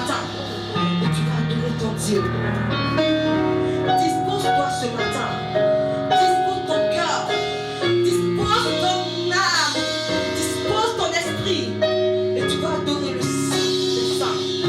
matin et tu vas adorer ton Dieu. Dispose-toi ce matin. Dispose ton cœur. Dispose ton âme. Dispose ton esprit. Et tu vas adorer le Saint des Saints.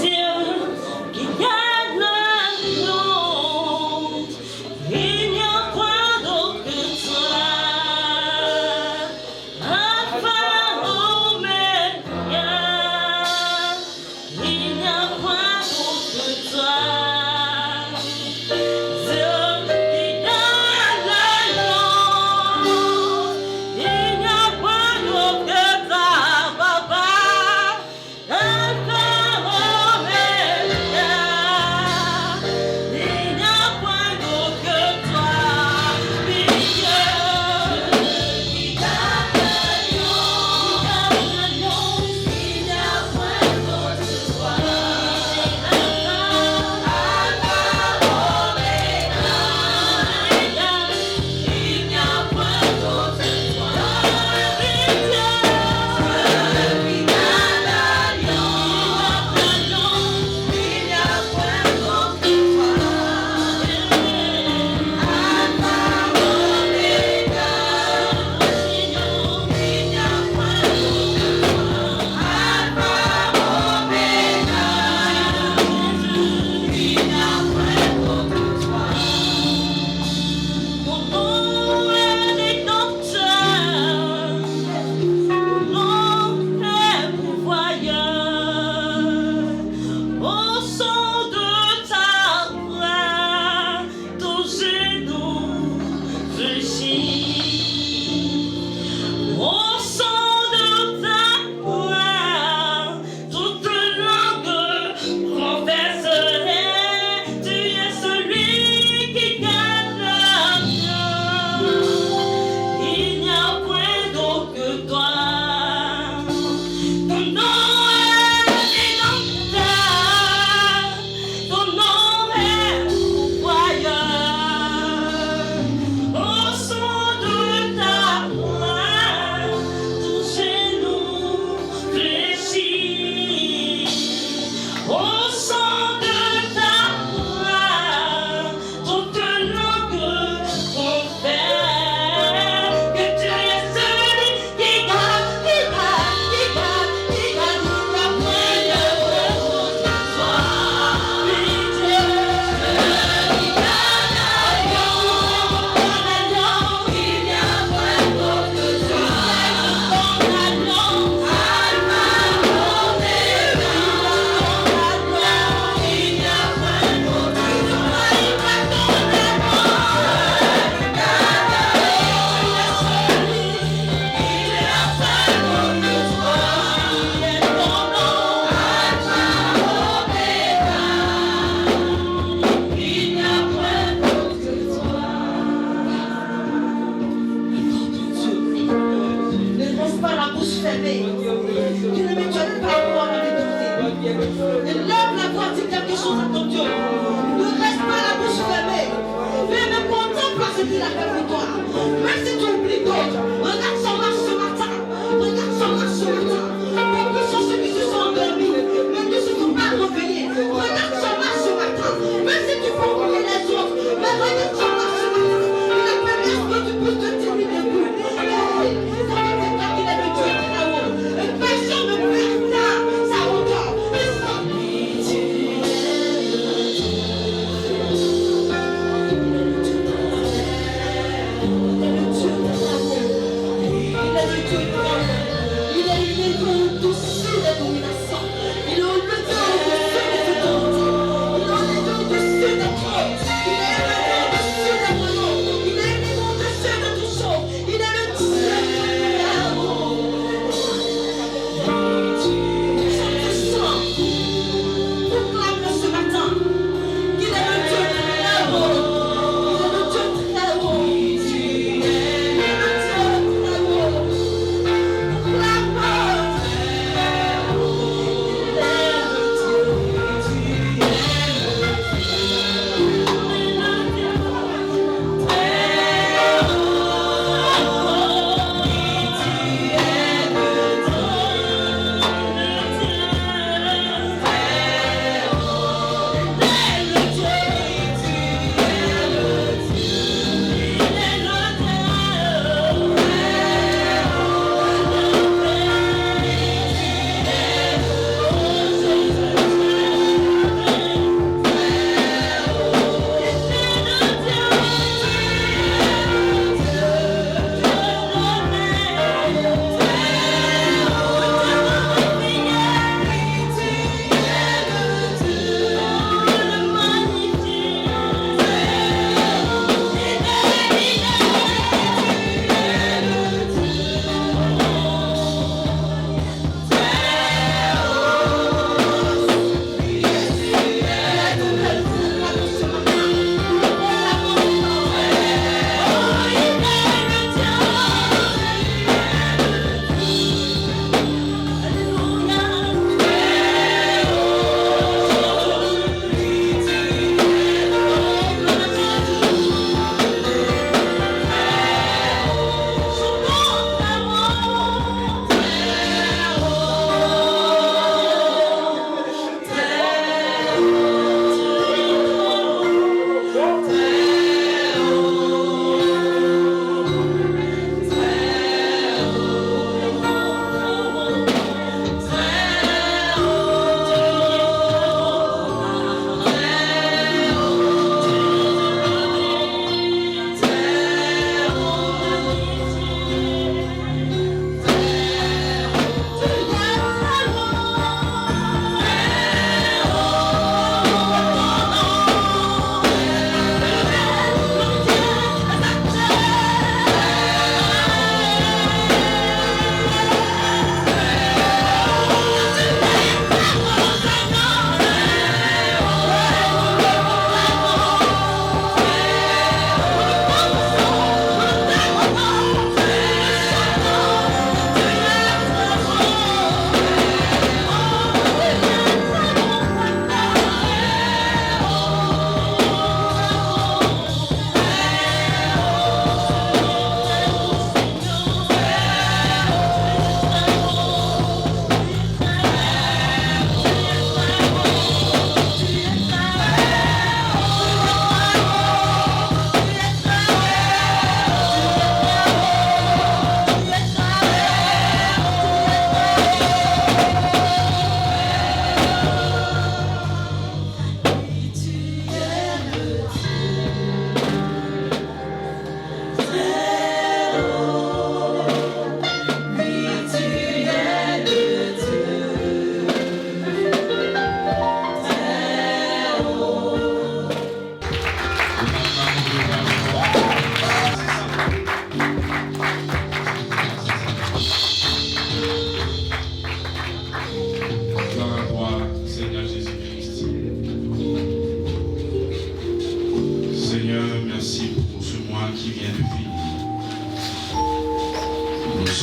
Dieu qui garde Dieu l'a fait pour toi. Même si tu oublies d'autres, regarde son marche ce matin. Regarde son marche ce matin. Beaucoup sont ceux qui se sont endormis, mais ne se sont pas réveillés. Regarde son marche ce matin. Même si tu peux oublier les autres, mais regarde son marche ce matin. Il a permis que tu puisses te tenir debout. Hey, ça veut dire qu'il est le Dieu très haut. Et personne ne peut atteindre sa hauteur.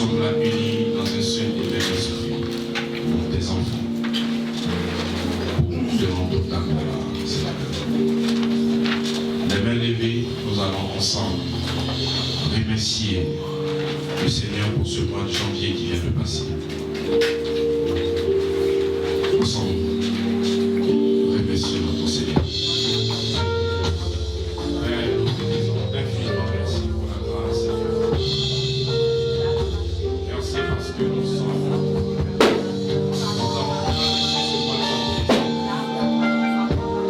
sommes là unis dans un seul et même esprit pour tes enfants. Nous te rendons ta gloire, Seigneur. Les mains levées, nous allons ensemble remercier le Seigneur pour ce mois de janvier qui vient de passer. Ensemble, remercions notre Seigneur. Père, nous te disons infiniment merci pour la grâce, Seigneur. Merci parce que nous sommes. Nous avons traversé ce mois de janvier.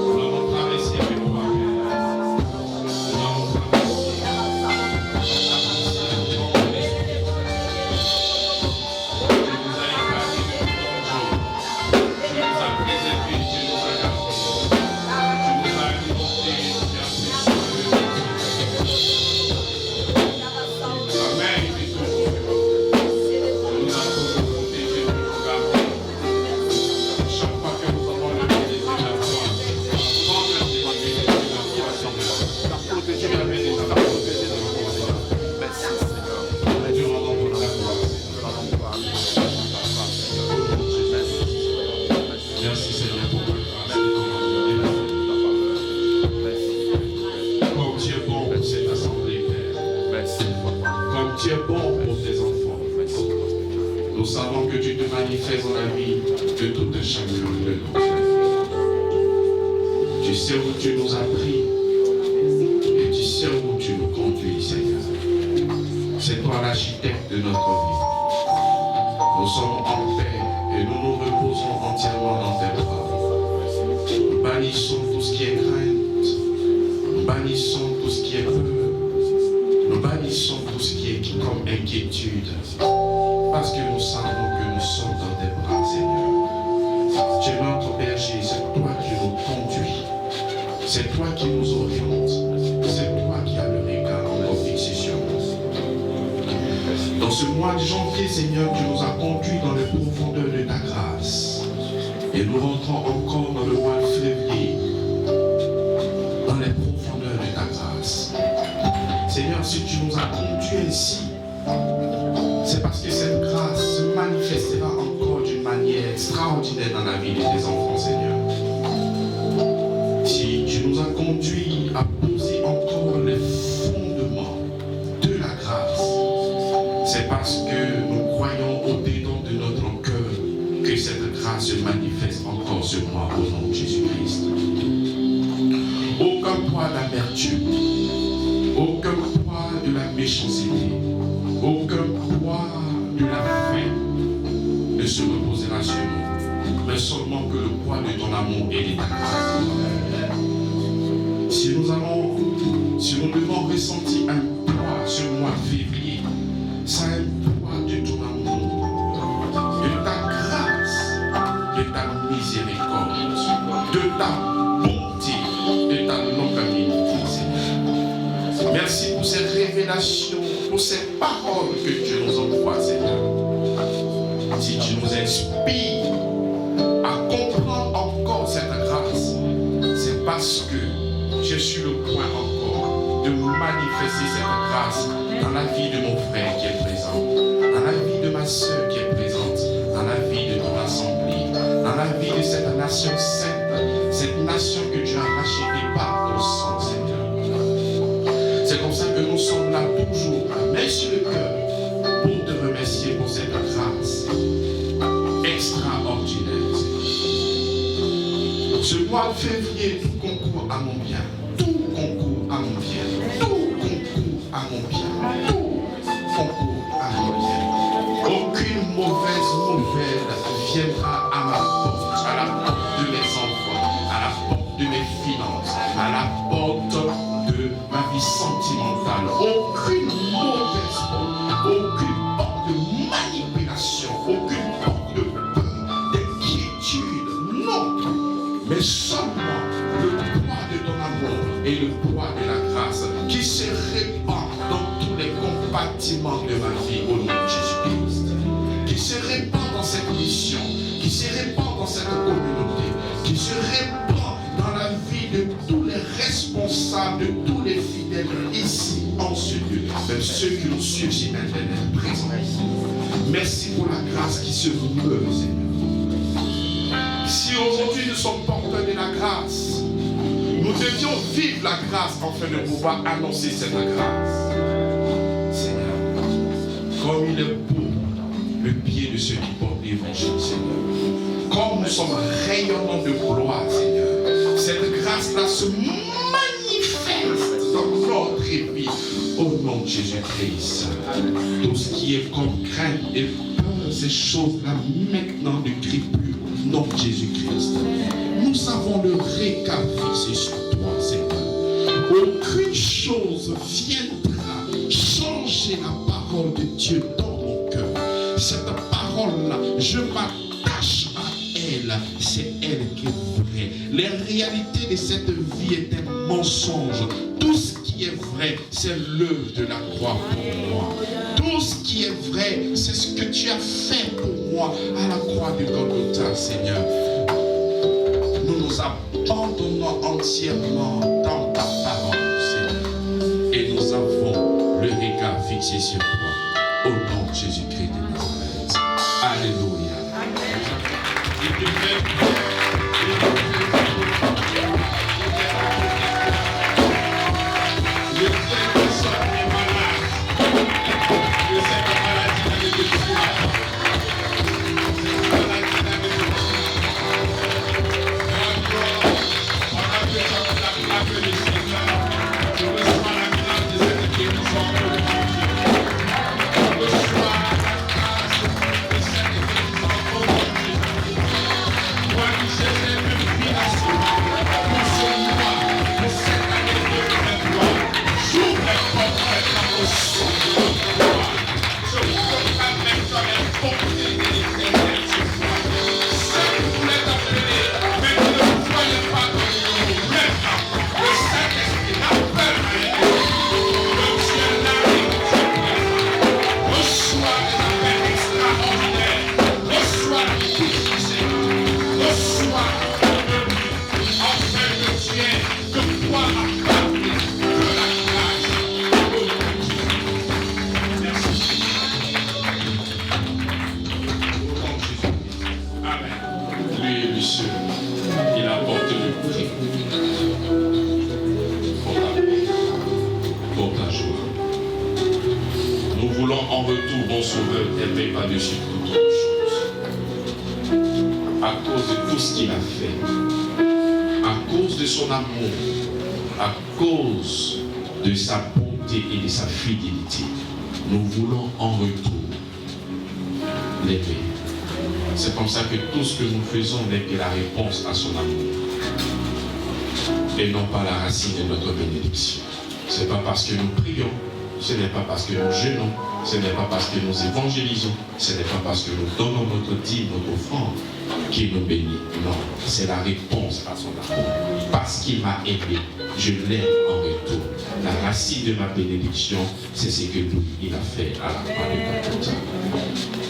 Nous l'avons traversé avec toi, Père. Nous l'avons traversé. Merci Seigneur pour ta grâce et ton amour. Comme tu es bon pour cette assemblée, Père. Comme tu es bon pour tes enfants. Nous savons que tu te manifestes dans la vie de tout un chacun de nous. Tu sais où tu nous as pris et tu sais où tu nous conduis, Seigneur. C'est toi l'architecte de notre vie. Nous sommes en paix et nous nous reposons entièrement dans tes bras. Nous bannissons tout ce qui est crainte. Nous bannissons tout ce qui est peur. Nous bannissons tout ce qui est comme inquiétude. Parce que nous savons que nous sommes dans tes bras, Seigneur. Tu es notre berger, c'est toi qui nous conduis. C'est toi qui nous oriente. C'est toi qui as le regard encore fixé sur nous. Dans ce mois de janvier, Seigneur, tu nous as conduits dans les profondeurs de ta grâce. Et nous rentrons encore dans le mois de février, dans les profondeurs de ta grâce. Seigneur, si tu nous as conduits ici, c'est parce que cette grâce se manifestera encore d'une manière extraordinaire dans la vie de tes enfants, Seigneur. Si tu nous as conduits à poser encore les fondements de la grâce, c'est parce que nous croyons au-dedans de notre cœur que cette grâce se manifeste encore sur moi au nom de Jésus-Christ. Aucun poids d'amertume, aucun poids de la méchanceté, aucun poids de la faim ne se reposera sur nous, mais seulement que le poids de ton amour et de ta grâce. Si nous devons ressentir un poids ce mois de février, c'est un poids de ton amour, de ta grâce, de ta miséricorde, de ta bonté, de ta longanimité, Seigneur. Merci pour ces révélations, pour ces paroles que tu nous envoies, Seigneur. Si tu nous inspires à comprendre encore cette grâce, c'est parce que je suis le point encore de manifester cette grâce dans la vie de mon frère qui est présent, dans la vie de ma soeur qui est présente, dans la vie de ton assemblée, dans la vie de cette nation sainte, cette nation que tu as rachetée par ton sang, Seigneur. C'est comme ça que nous sommes là toujours, à main sur le cœur, pour te remercier pour cette grâce extraordinaire, Seigneur. Ce mois de février, tout concourt à mon bien. Tout concourt à mon bien. Tout concourt à mon bien. Tout concourt à mon bien. Aucune mauvaise nouvelle viendra à ma porte, à la porte de mes enfants, à la porte de mes finances, à la porte de ma vie sentimentale. Aucune mauvaise porte, aucune porte de manipulation, aucune porte de peur, d'inquiétude, non. Mais seulement le poids de ton amour et le poids de la grâce qui se répand dans tous les compartiments de ma vie au nom de Jésus-Christ, qui se répand dans cette mission, qui se répand dans cette communauté, qui se répand dans la vie de tous les responsables, de tous les fidèles ici en ce lieu, même ceux qui nous suivent sur Internet présents ici. Merci pour la grâce qui se meut, Seigneur. Si aujourd'hui nous sommes porteurs de la grâce, nous devions vivre la grâce afin de pouvoir annoncer cette grâce. Comme il est beau le pied de ceux qui portent l'évangile, Seigneur. Comme nous sommes rayonnants de gloire, Seigneur. Cette grâce-là se manifeste dans notre vie. Au nom de Jésus-Christ. Tout ce qui est comme crainte et peur, ces choses-là maintenant ne crient plus. Au nom de Jésus-Christ. Nous avons le regard fixé sur toi, Seigneur. Aucune chose viendra changer la parole de Dieu dans mon cœur. Cette parole-là, je m'attache à elle. C'est elle qui est vraie. Les réalités de cette vie est un mensonge. Tout ce qui est vrai, c'est l'œuvre de la croix pour moi. Tout ce qui est vrai, c'est ce que tu as fait pour moi à la croix de Golgotha, Seigneur. Nous nous abandonnons entièrement dans ta parole, Seigneur. Et nous avons le regard fixé sur toi. Au nom de Jésus-Christ de Nazareth. Alléluia. De sa bonté et de sa fidélité, nous voulons en retour l'aimer. C'est comme ça que tout ce que nous faisons n'est que la réponse à son amour et non pas la racine de notre bénédiction. Ce n'est pas parce que nous prions, ce n'est pas parce que nous jeûnons, ce n'est pas parce que nous évangélisons, ce n'est pas parce que nous donnons notre dîme, notre offrande qu'il nous bénit. Non, c'est la réponse à son amour. Parce qu'il m'a aimé, je l'aime en retour. La racine de ma bénédiction, c'est ce que lui, il a fait à la croix de Golgotha.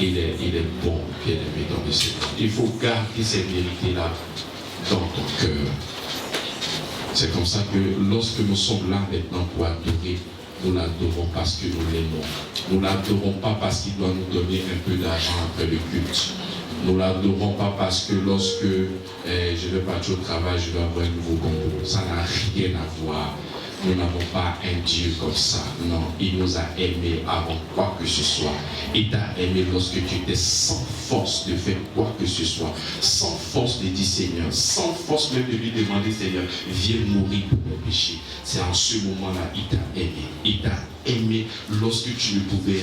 Il est bon, bien-aimé dans le Seigneur. Il faut garder cette vérité-là dans ton cœur. C'est comme ça que lorsque nous sommes là maintenant pour adorer, nous l'adorons parce que nous l'aimons. Nous l'adorons pas parce qu'il doit nous donner un peu d'argent après le culte. Nous ne l'adorons pas parce que lorsque je vais partir au travail, je vais avoir un nouveau combo. Ça n'a rien à voir. Nous n'avons pas un Dieu comme ça. Non, il nous a aimés avant quoi que ce soit. Il t'a aimé lorsque tu étais sans force de faire quoi que ce soit. Sans force de dire Seigneur. Sans force même de lui demander Seigneur, viens mourir pour mes péchés. C'est en ce moment-là, il t'a aimé. Il t'a aimé lorsque tu ne pouvais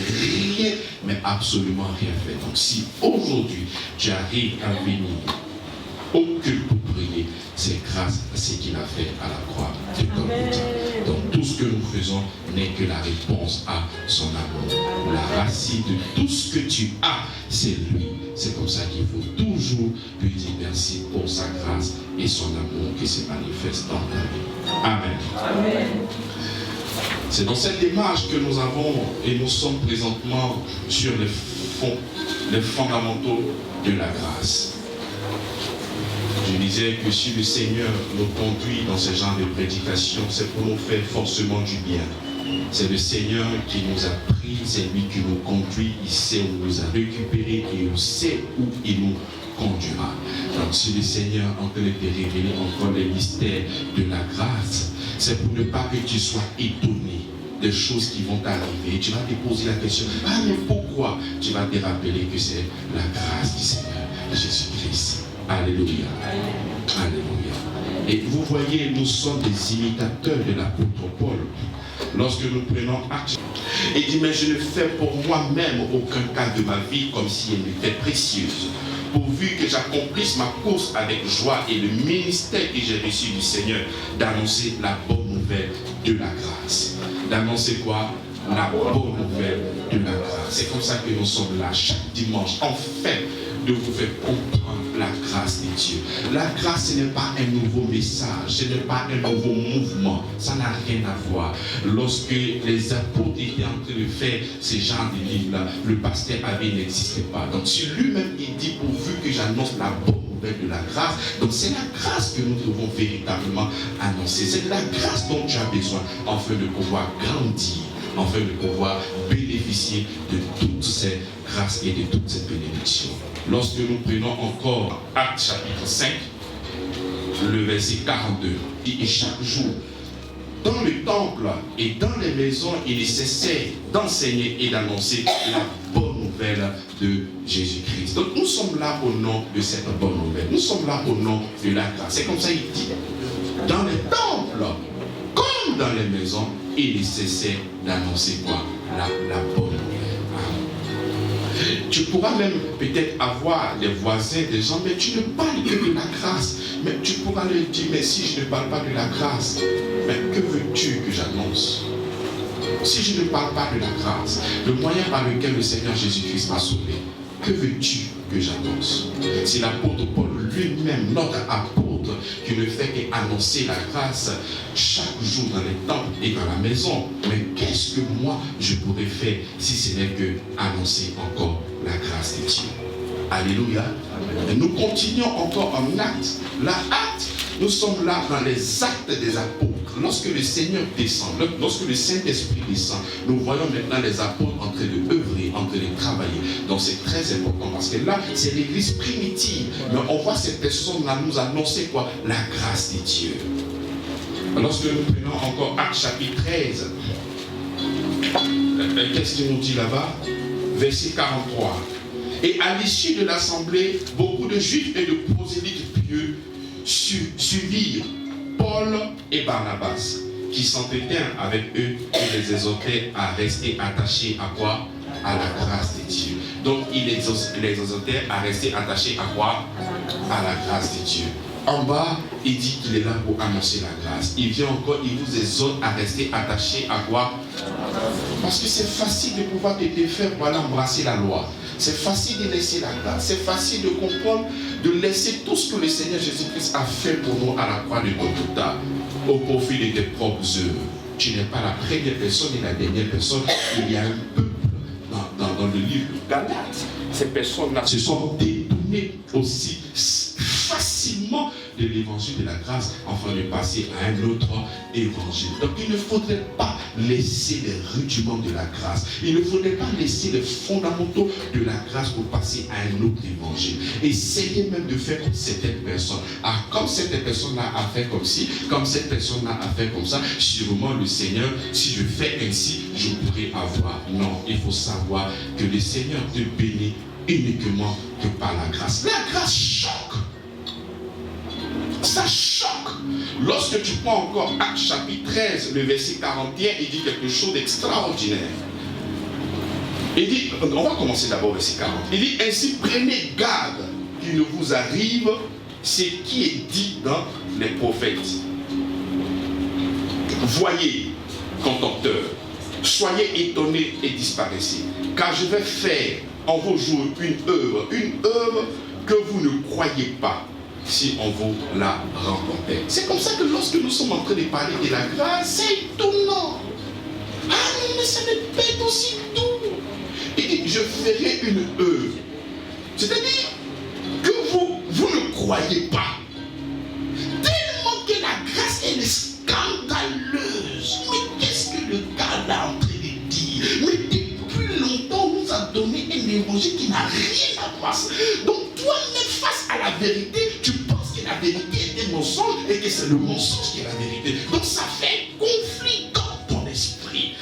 rien, mais absolument rien faire. Donc si aujourd'hui, tu arrives à venir au culte pour prier, c'est grâce à ce qu'il a fait à la croix de Golgotha. Donc tout ce que nous faisons n'est que la réponse à son amour. La racine de tout ce que tu as, c'est lui. C'est comme ça qu'il faut toujours lui dire merci pour sa grâce et son amour qui se manifeste dans ta vie. Amen. Amen. C'est dans cette démarche que nous avons et nous sommes présentement sur les fondamentaux de la grâce. Je disais que si le Seigneur nous conduit dans ce genre de prédication, c'est pour nous faire forcément du bien. C'est le Seigneur qui nous a pris, c'est lui qui nous conduit, il sait où il nous a récupérés et il sait où il nous conduira. Donc si le Seigneur est en train de te révéler encore les mystères de la grâce, c'est pour ne pas que tu sois étonné. des choses qui vont t'arriver, tu vas te poser la question, ah mais pourquoi? Tu vas te rappeler que c'est la grâce du Seigneur Jésus-Christ. Alléluia. Alléluia. Et vous voyez, nous sommes des imitateurs de l'apôtre Paul. Lorsque nous prenons acte, il dit, mais je ne fais pour moi-même aucun cas de ma vie comme si elle était précieuse, pourvu que j'accomplisse ma course avec joie et le ministère que j'ai reçu du Seigneur, d'annoncer la bonne nouvelle de la grâce. D'annoncer quoi? La bonne nouvelle de la grâce. C'est comme ça que nous sommes là chaque dimanche, en fait, de vous faire comprendre la grâce de Dieu. La grâce, ce n'est pas un nouveau message, ce n'est pas un nouveau mouvement, ça n'a rien à voir. Lorsque les apôtres étaient en train de faire ces genres de livres-là, le pasteur Abbé n'existait pas. Donc sur lui-même, il dit, pourvu que j'annonce la bonne nouvelle de la grâce. Donc c'est la grâce que nous devons véritablement annoncer. C'est la grâce dont tu as besoin afin de pouvoir grandir, afin de pouvoir bénéficier de toutes ces grâces et de toutes ces bénédictions. Lorsque nous prenons encore Actes chapitre 5, le verset 42, et chaque jour, dans le temple et dans les maisons, il cessait d'enseigner et d'annoncer la bonne nouvelle de Jésus-Christ. Donc nous sommes là au nom de cette bonne nouvelle. Nous sommes là au nom de la grâce. C'est comme ça il dit, dans les temples, comme dans les maisons, il cessait d'annoncer quoi? La bonne nouvelle. Tu pourras même peut-être avoir des voisins, des gens, mais tu ne parles que de la grâce. Mais tu pourras leur dire, mais si je ne parle pas de la grâce, mais que veux-tu que j'annonce? Si je ne parle pas de la grâce, le moyen par lequel le Seigneur Jésus-Christ m'a sauvé, que veux-tu que j'annonce? C'est l'apôtre Paul lui-même, notre apôtre, qui ne fait qu'annoncer la grâce chaque jour dans les temples et dans la maison. Mais qu'est-ce que moi je pourrais faire si ce n'est que annoncer encore la grâce de Dieu? Alléluia. Et nous continuons encore en acte. La acte, nous sommes là dans les actes des apôtres. Lorsque le Seigneur descend, lorsque le Saint-Esprit descend, nous voyons maintenant les apôtres en train de œuvrer, en train de travailler. Donc c'est très important parce que là, c'est l'église primitive. Mais on voit ces personnes-là nous annoncer quoi? La grâce de Dieu. Lorsque nous prenons encore Actes chapitre 13, qu'est-ce qu'il nous dit là-bas? Verset 43. Et à l'issue de l'assemblée, beaucoup de juifs et de prosélytes pieux suivirent Paul et Barnabas, qui s'entretinrent avec eux et les exhortaient à rester attachés à quoi? À la grâce de Dieu. Donc il les exhortait à rester attachés à quoi? À la grâce de Dieu. En bas, il dit qu'il est là pour annoncer la grâce. Il vient encore, il vous exhorte à rester attachés à quoi? Parce que c'est facile de pouvoir te défaire pour aller embrasser la loi. C'est facile de laisser la grâce. C'est facile de comprendre, de laisser tout ce que le Seigneur Jésus-Christ a fait pour nous à la croix de Golgotha au profit de tes propres œuvres. Tu n'es pas la première personne et la dernière personne. Il y a un peuple dans le livre de Galates. Ces personnes-là se sont détournées aussi facilement de l'évangile de la grâce afin de passer à un autre évangile. Donc il ne faudrait pas laisser les rudiments de la grâce. Il ne faudrait pas laisser les fondamentaux de la grâce pour passer à un autre évangile. Essayez même de faire comme certaines personnes. Ah, comme cette personne-là a fait comme ci, comme cette personne-là a fait comme ça, sûrement le Seigneur, si je fais ainsi, je pourrais avoir. Non, il faut savoir que le Seigneur te bénit uniquement que par la grâce. La grâce choque. Ça choque. Lorsque tu prends encore Actes chapitre 13, le verset 41, il dit quelque chose d'extraordinaire. Il dit, on va commencer d'abord verset 40. Il dit, ainsi prenez garde qu'il ne vous arrive ce qui est dit dans les prophètes. Voyez, contempteurs, soyez étonnés et disparaissez, car je vais faire en vos jours une œuvre que vous ne croyez pas si on vous la rencontrait. C'est comme ça que lorsque nous sommes en train de parler de la grâce, c'est étonnant. Ah non, mais ça me pète aussi tout. Il dit, je ferai une œuvre. C'est-à-dire que vous ne croyez pas. Tellement que la grâce, elle est scandaleuse. Mais qu'est-ce que le gars est en train de dire? Mais depuis longtemps, on nous a donné un évangile qui n'a rien à voir. Donc toi-même, face à la vérité, tu penses que la vérité est un mensonge et que c'est le mensonge qui est la vérité. Donc ça fait conflit dans ton esprit.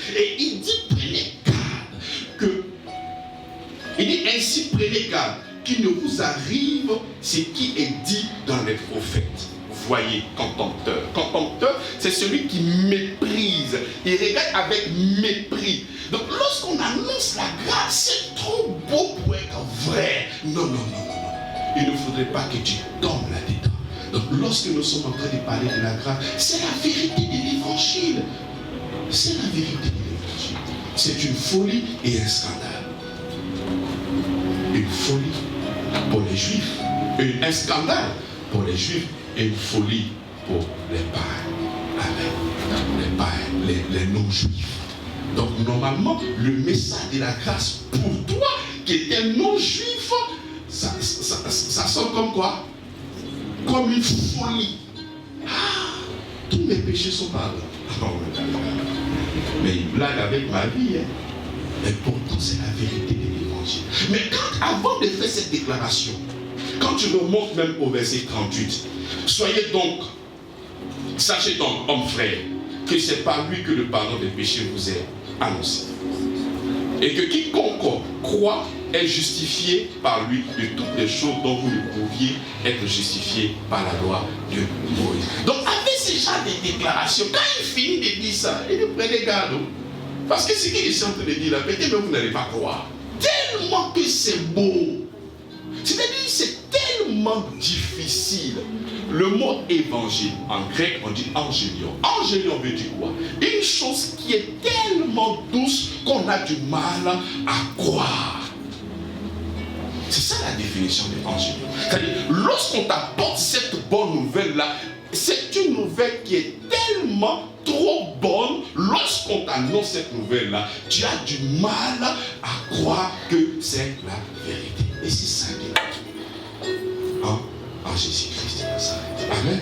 ici, prenez garde qu'il ne vous arrive ce qui est dit dans les prophètes. Voyez, contempteur. Contempteur, c'est celui qui méprise. Il regarde avec mépris. Donc, lorsqu'on annonce la grâce, c'est trop beau pour être vrai. Non. Il ne faudrait pas que tu tombes là-dedans. Donc, lorsque nous sommes en train de parler de la grâce, c'est la vérité de l'évangile. C'est la vérité de l'évangile. C'est une folie et un scandale. Une folie pour les Juifs. Un scandale pour les Juifs. Et une folie pour les païens. Amen. Les païens, les non-juifs. Donc, normalement, le message de la grâce pour toi, qui est un non-juif, ça sonne comme quoi? Comme une folie. Ah, tous mes péchés sont pardonnés. Mais il blague avec ma vie. Mais pourtant, c'est la vérité de l'évangile. Mais avant de faire cette déclaration, quand tu remontes même au verset 38, soyez donc, sachez donc, homme frère, que c'est par lui que le pardon des péchés vous est annoncé. Et que quiconque croit est justifié par lui de toutes les choses dont vous ne pouviez être justifié par la loi de Moïse. Donc avec ce genre de déclaration, quand il finit de dire ça, il nous prenait garde. Parce que ce qu'il est en train de dire là, peut-être même vous n'allez pas croire. Tellement que c'est beau. C'est-à-dire c'est tellement difficile. Le mot évangile, en grec, on dit angélion. Angélion veut dire quoi? Une chose qui est tellement douce qu'on a du mal à croire. C'est ça la définition d'évangélion. C'est-à-dire, lorsqu'on t'apporte cette bonne nouvelle-là, c'est une nouvelle qui est tellement trop bonne. Lorsqu'on t'annonce cette nouvelle-là, tu as du mal à croire que c'est la vérité. Et c'est ça qui est en Jésus-Christ de Nazareth. Amen.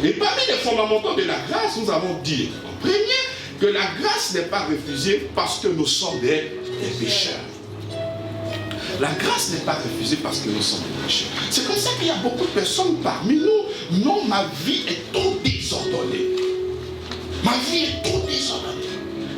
Et parmi les fondamentaux de la grâce, nous avons dit en premier que la grâce n'est pas refusée parce que nous sommes des pécheurs. La grâce n'est pas refusée parce que nous sommes des pécheurs. C'est comme ça qu'il y a beaucoup de personnes parmi nous. Non, ma vie est trop désordonnée. Ma vie est trop désordonnée.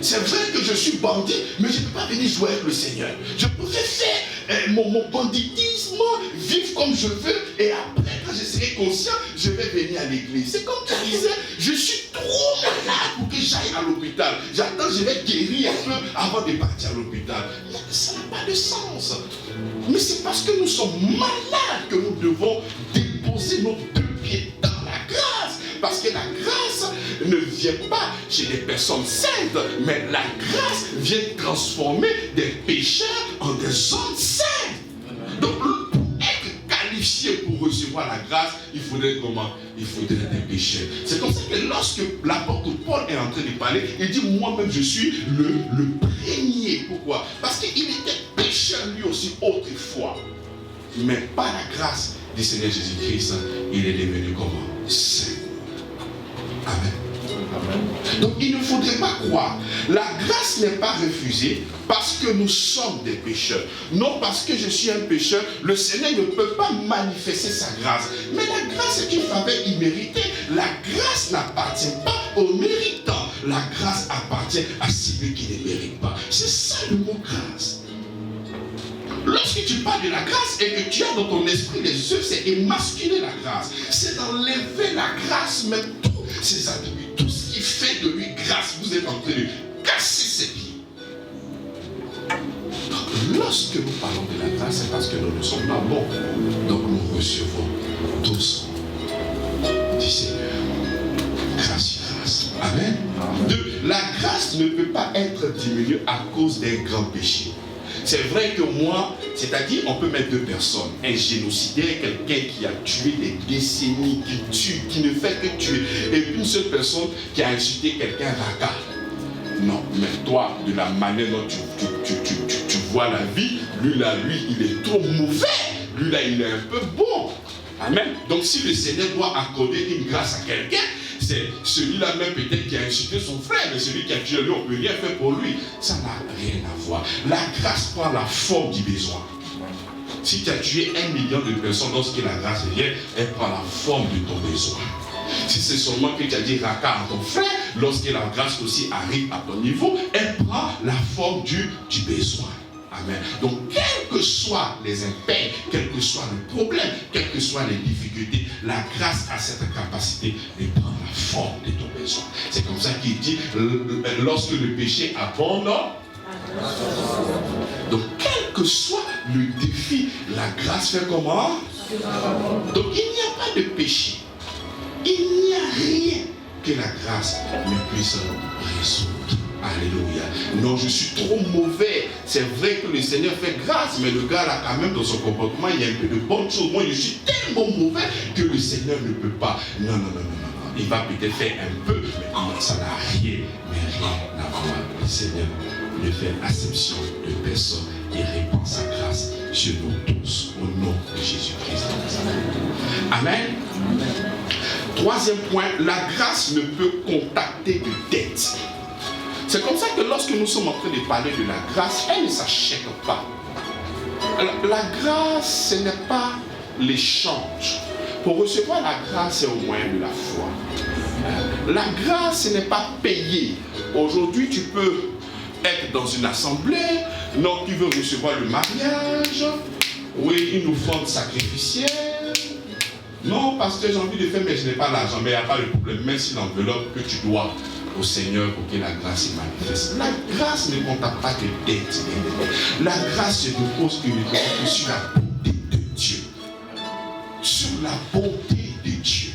C'est vrai que je suis bandit, mais je ne peux pas venir jouer avec le Seigneur. Je pourrais faire mon banditisme, vivre comme je veux, et après, quand je serai conscient, je vais venir à l'église. C'est comme tu disais, je suis trop malade pour que j'aille à l'hôpital. J'attends, je vais guérir un peu avant de partir à l'hôpital. Ça n'a pas de sens. Mais c'est parce que nous sommes malades que nous devons déposer nos deux pieds dans la grâce. Parce que la grâce ne vient pas chez des personnes saintes, mais la grâce vient transformer des pécheurs en des hommes saints. Donc, pour être qualifié pour recevoir la grâce, il faudrait comment? Il faudrait des pécheurs. C'est comme ça que lorsque l'apôtre Paul est en train de parler, il dit moi-même je suis le premier. Pourquoi? Parce qu'il était pécheur lui aussi autrefois. Mais par la grâce du Seigneur Jésus-Christ, il est devenu comment? Saint. Amen. Amen. Donc il ne faudrait pas croire. La grâce n'est pas refusée parce que nous sommes des pécheurs. Non parce que je suis un pécheur, le Seigneur ne peut pas manifester sa grâce. Mais la grâce est une faveur imméritée. La grâce n'appartient pas aux méritants. La grâce appartient à celui qui ne mérite pas. C'est ça le mot grâce. Lorsque tu parles de la grâce et que tu as dans ton esprit les œuvres, c'est émasculer la grâce. C'est d'enlever la grâce, même tous ses attributs, tout ce qui fait de lui grâce. Vous êtes en train de casser ses pieds. Donc, lorsque nous parlons de la grâce, c'est parce que nous ne sommes pas bons. Donc nous recevons tous du Seigneur. Grâce. Amen. La grâce ne peut pas être diminuée à cause d'un grand péché. C'est vrai que moi, c'est-à-dire on peut mettre deux personnes, un génocidaire, quelqu'un qui a tué des décennies, qui tue, qui ne fait que tuer, et puis une seule personne qui a insulté quelqu'un raga. Non, mais toi, de la manière dont tu vois la vie, lui là, il est trop mauvais, lui là, il est un peu bon. Amen. Donc si le Seigneur doit accorder une grâce à quelqu'un, c'est celui-là même peut-être qui a insulté son frère, mais celui qui a tué lui, on ne peut rien faire pour lui. Ça n'a rien à voir. La grâce prend la forme du besoin. Si tu as tué 1 million de personnes, lorsque la grâce vient, elle prend la forme de ton besoin. Si c'est seulement que tu as dit raka à ton frère, lorsque la grâce aussi arrive à ton niveau, elle prend la forme du besoin. Amen. Donc, quels que soient les impairs, quel que soit le problème, quelles que soient les difficultés, la grâce a cette capacité de prendre la forme de ton besoin. C'est comme ça qu'il dit, lorsque le péché abonde, donc quel que soit le défi, la grâce fait comment? Donc il n'y a pas de péché. Il n'y a rien que la grâce ne puisse résoudre. Alléluia. Non, je suis trop mauvais. C'est vrai que le Seigneur fait grâce, mais le gars là quand même dans son comportement, il y a un peu de bonnes choses. Moi, je suis tellement mauvais que le Seigneur ne peut pas. Non, non, non, non, non. Il va peut-être faire un peu, mais ça n'a rien, mais rien à voir. Le Seigneur ne fait acception de personne et répand sa grâce sur nous tous, au nom de Jésus-Christ. Amen. Troisième point, la grâce ne peut contacter de dette. C'est comme ça que lorsque nous sommes en train de parler de la grâce, elle ne s'achète pas. La grâce, ce n'est pas l'échange. Pour recevoir la grâce, c'est au moyen de la foi. La grâce, ce n'est pas payé. Aujourd'hui, tu peux être dans une assemblée, non, tu veux recevoir le mariage, oui, une offrande sacrificielle. Non, parce que j'ai envie de faire, mais je n'ai pas l'argent. Mais il n'y a pas de problème, même si l'enveloppe que tu dois au Seigneur pour que la grâce se manifeste. La grâce ne contacte pas que dette. La grâce se repose uniquement sur la bonté de Dieu. Sur la bonté de Dieu.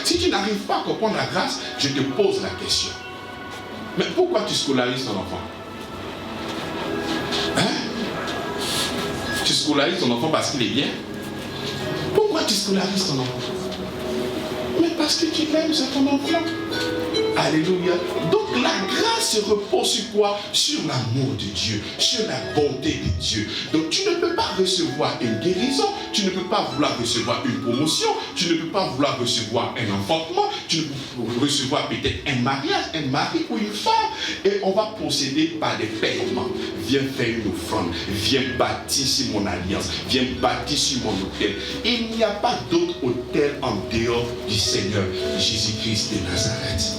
Si tu n'arrives pas à comprendre la grâce, je te pose la question. Mais pourquoi tu scolarises ton enfant? Hein? Tu scolarises ton enfant parce qu'il est bien? Pourquoi tu scolarises ton enfant? Mais parce que tu l'aimes, c'est ton enfant. Alléluia. Donc la grâce se repose sur quoi? Sur l'amour de Dieu, sur la bonté de Dieu. Donc tu ne peux pas recevoir une guérison, tu ne peux pas vouloir recevoir une promotion, tu ne peux pas vouloir recevoir un enfantement, tu ne peux recevoir peut-être un mariage, un mari ou une femme, et on va procéder par des paiements. Viens faire une offrande, viens bâtir sur mon alliance, viens bâtir sur mon autel. Il n'y a pas d'autre autel en dehors du Seigneur Jésus-Christ de Nazareth.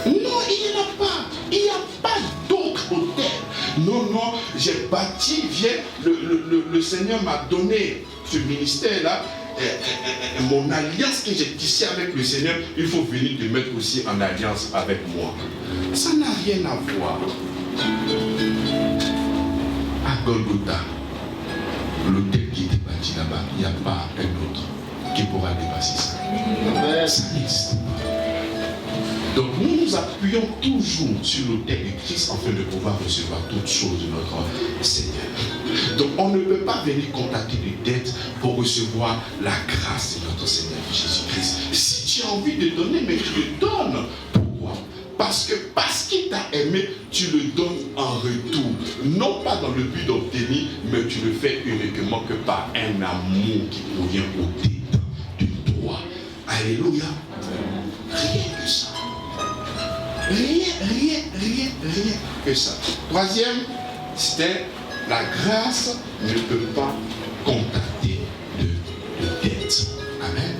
Non, il n'y en a pas. Il n'y a pas d'autre autel. Non, non, j'ai bâti, viens, le Seigneur m'a donné ce ministère-là, mon alliance que j'ai tissée avec le Seigneur, il faut venir te mettre aussi en alliance avec moi. Ça n'a rien à voir. À Golgotha, l'autel qui était bâti là-bas, il n'y a pas un autre qui pourra dépasser ça. Ça n'existe pas. Donc nous nous appuyons toujours sur l'autel de Christ afin de pouvoir recevoir toutes choses de notre Seigneur. Donc on ne peut pas venir contacter des dettes pour recevoir la grâce de notre Seigneur Jésus-Christ. Si tu as envie de donner, mais tu le donnes. Pourquoi? Parce qu'il t'a aimé, tu le donnes en retour. Non pas dans le but d'obtenir, mais tu le fais uniquement que par un amour qui provient au-dedans de toi. Alléluia. Rien que ça. Rien que ça. Troisième, c'était la grâce ne peut pas contacter de dette. Amen.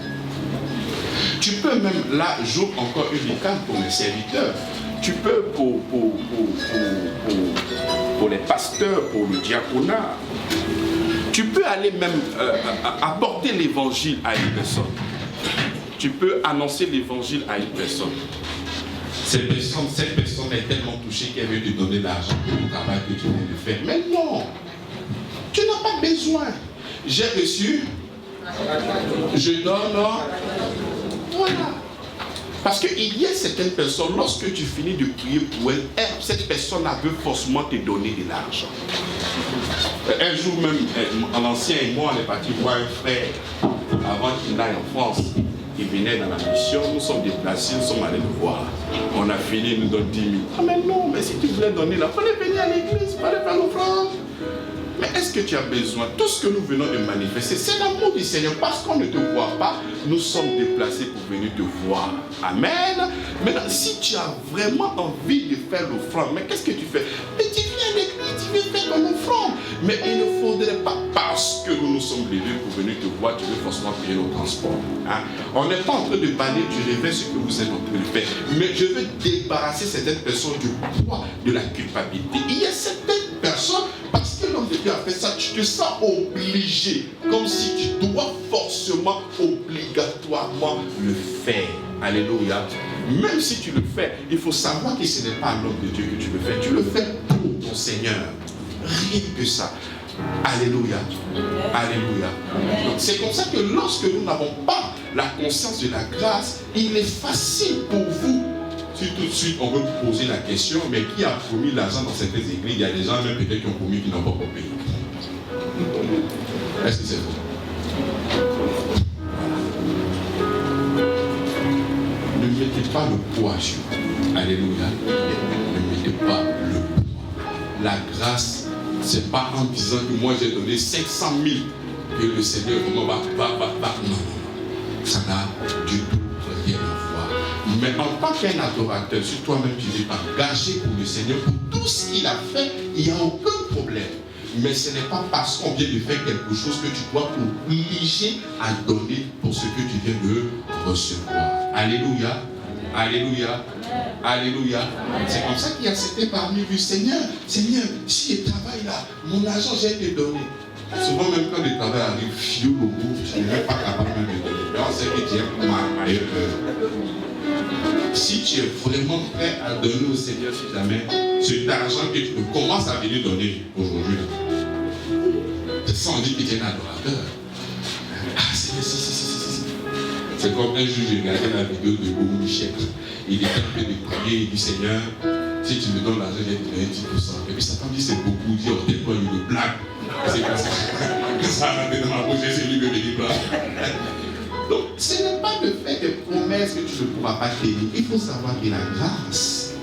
Tu peux même, là, j'ouvre encore une licane pour mes serviteurs. Tu peux pour les pasteurs, pour le diaconat. Tu peux aller même apporter l'évangile à une personne. Tu peux annoncer l'évangile à une personne. Cette personne est tellement touchée qu'elle veut te donner l'argent pour le travail que tu viens de faire. Mais non, tu n'as pas besoin. J'ai reçu, je donne, voilà. Parce qu'il y a certaines personnes, lorsque tu finis de prier pour elle, cette personne veut forcément te donner de l'argent. Un jour même, l'ancien et moi, on est parti voir un frère avant qu'il aille en France. Il venait dans la mission, nous sommes déplacés, nous sommes allés le voir. On a fini, il nous donne 10 000. Ah mais non, mais si tu voulais donner là, il fallait venir à l'église, il fallait faire l'offrande. Mais est-ce que tu as besoin? Tout ce que nous venons de manifester, c'est l'amour du Seigneur. Parce qu'on ne te voit pas, nous sommes déplacés pour venir te voir. Amen. Maintenant, si tu as vraiment envie de faire l'offrande, mais qu'est-ce que tu fais? Mais tu viens avec lui, tu viens faire ton offrande. Mais il ne faudrait pas, parce que nous nous sommes levés pour venir te voir, tu veux forcément payer nos transports. Hein? On n'est pas en train de parler du réveil, ce que vous êtes en train de faire. Mais je veux débarrasser certaines personnes du poids de la culpabilité. Il y a certaines Dieu a fait ça, tu te sens obligé, comme si tu dois forcément, obligatoirement le faire. Alléluia. Même si tu le fais, il faut savoir que ce n'est pas l'homme de Dieu que tu le fais. Tu le fais pour ton Seigneur. Rien que ça. Alléluia. Alléluia. Donc c'est comme ça que lorsque nous n'avons pas la conscience de la grâce, il est facile pour vous. Si tout de suite on veut vous poser la question, mais qui a promis l'argent dans certaines églises? Il y a des gens même peut-être qui ont promis qui n'ont pas encore payé. Est-ce que c'est vrai? Ne mettez pas le poids sur vous. Alléluia. Ne mettez pas le poids. La grâce, c'est pas en disant que moi j'ai donné 500 000 que le Seigneur vraiment va. Non. Ça n'a du tout rien à voir. Mais en tant qu'un adorateur, si toi-même tu es engagé pour le Seigneur, pour tout ce qu'il a fait, il n'y a aucun problème. Mais ce n'est pas parce qu'on vient de faire quelque chose que tu dois t'obliger à donner pour ce que tu viens de recevoir. Alléluia. Alléluia. Alléluia. C'est comme ça qu'il y a cet parmi du Seigneur. Seigneur, si je travaille là, mon argent, j'ai été donné. Souvent, même quand le travail arrive, fio au bout, je n'ai même pas capable de donner. Mais on sait que tu es ailleurs. Si tu es vraiment prêt à donner au Seigneur, si jamais, cet argent que tu commences à venir donner aujourd'hui, c'est ça, on dit que tu es un adorateur. Ah, si. C'est comme un jour, j'ai regardé la vidéo de Bobo Michel. Il est en train de prier, il dit Seigneur, si tu me donnes l'argent, je vais te donner 10%. Et puis Satan dit c'est beaucoup, il dit oh, tais-toi, il me blague. C'est comme ça. Ça a rentré dans ma bouche, c'est lui qui me dit blague. Donc, ce n'est pas le fait de promesses que tu ne pourras pas tenir. Il faut savoir que la grâce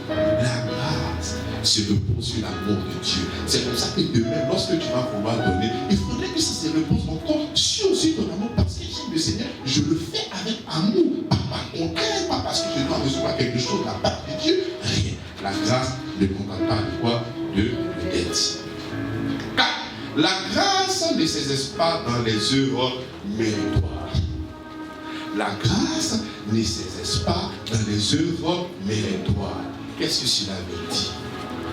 se repose sur l'amour de Dieu. C'est comme ça que demain, lorsque tu vas pouvoir donner, il faudrait que ça se repose encore sur aussi ton amour. Parce que le Seigneur, je le fais avec amour, pas par contrainte, pas parce que je dois recevoir quelque chose de la part de Dieu. Rien. La grâce ne contente pas de quoi? De dette. Car la grâce ne s'exerce pas dans les œuvres méritoires. La grâce ne s'exerce pas dans les œuvres méritoires. Qu'est-ce que cela veut dire?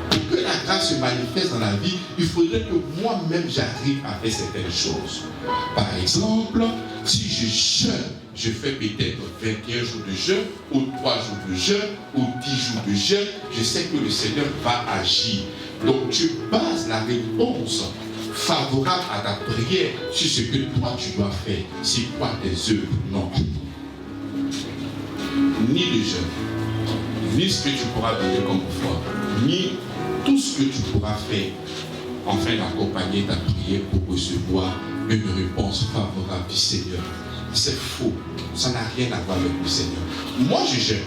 Pour que la grâce se manifeste dans la vie, il faudrait que moi-même j'arrive à faire certaines choses. Par exemple, si je jeûne, je fais peut-être 21 jours de jeûne, ou 3 jours de jeûne, ou 10 jours de jeûne, je sais que le Seigneur va agir. Donc tu bases la réponse favorable à ta prière sur ce que toi tu dois faire. C'est quoi tes œuvres? Non. Ni le jeûne, ni ce que tu pourras donner comme foi, ni tout ce que tu pourras faire afin d'accompagner ta prière pour recevoir une réponse favorable du Seigneur. C'est faux. Ça n'a rien à voir avec le Seigneur. Moi je jeûne,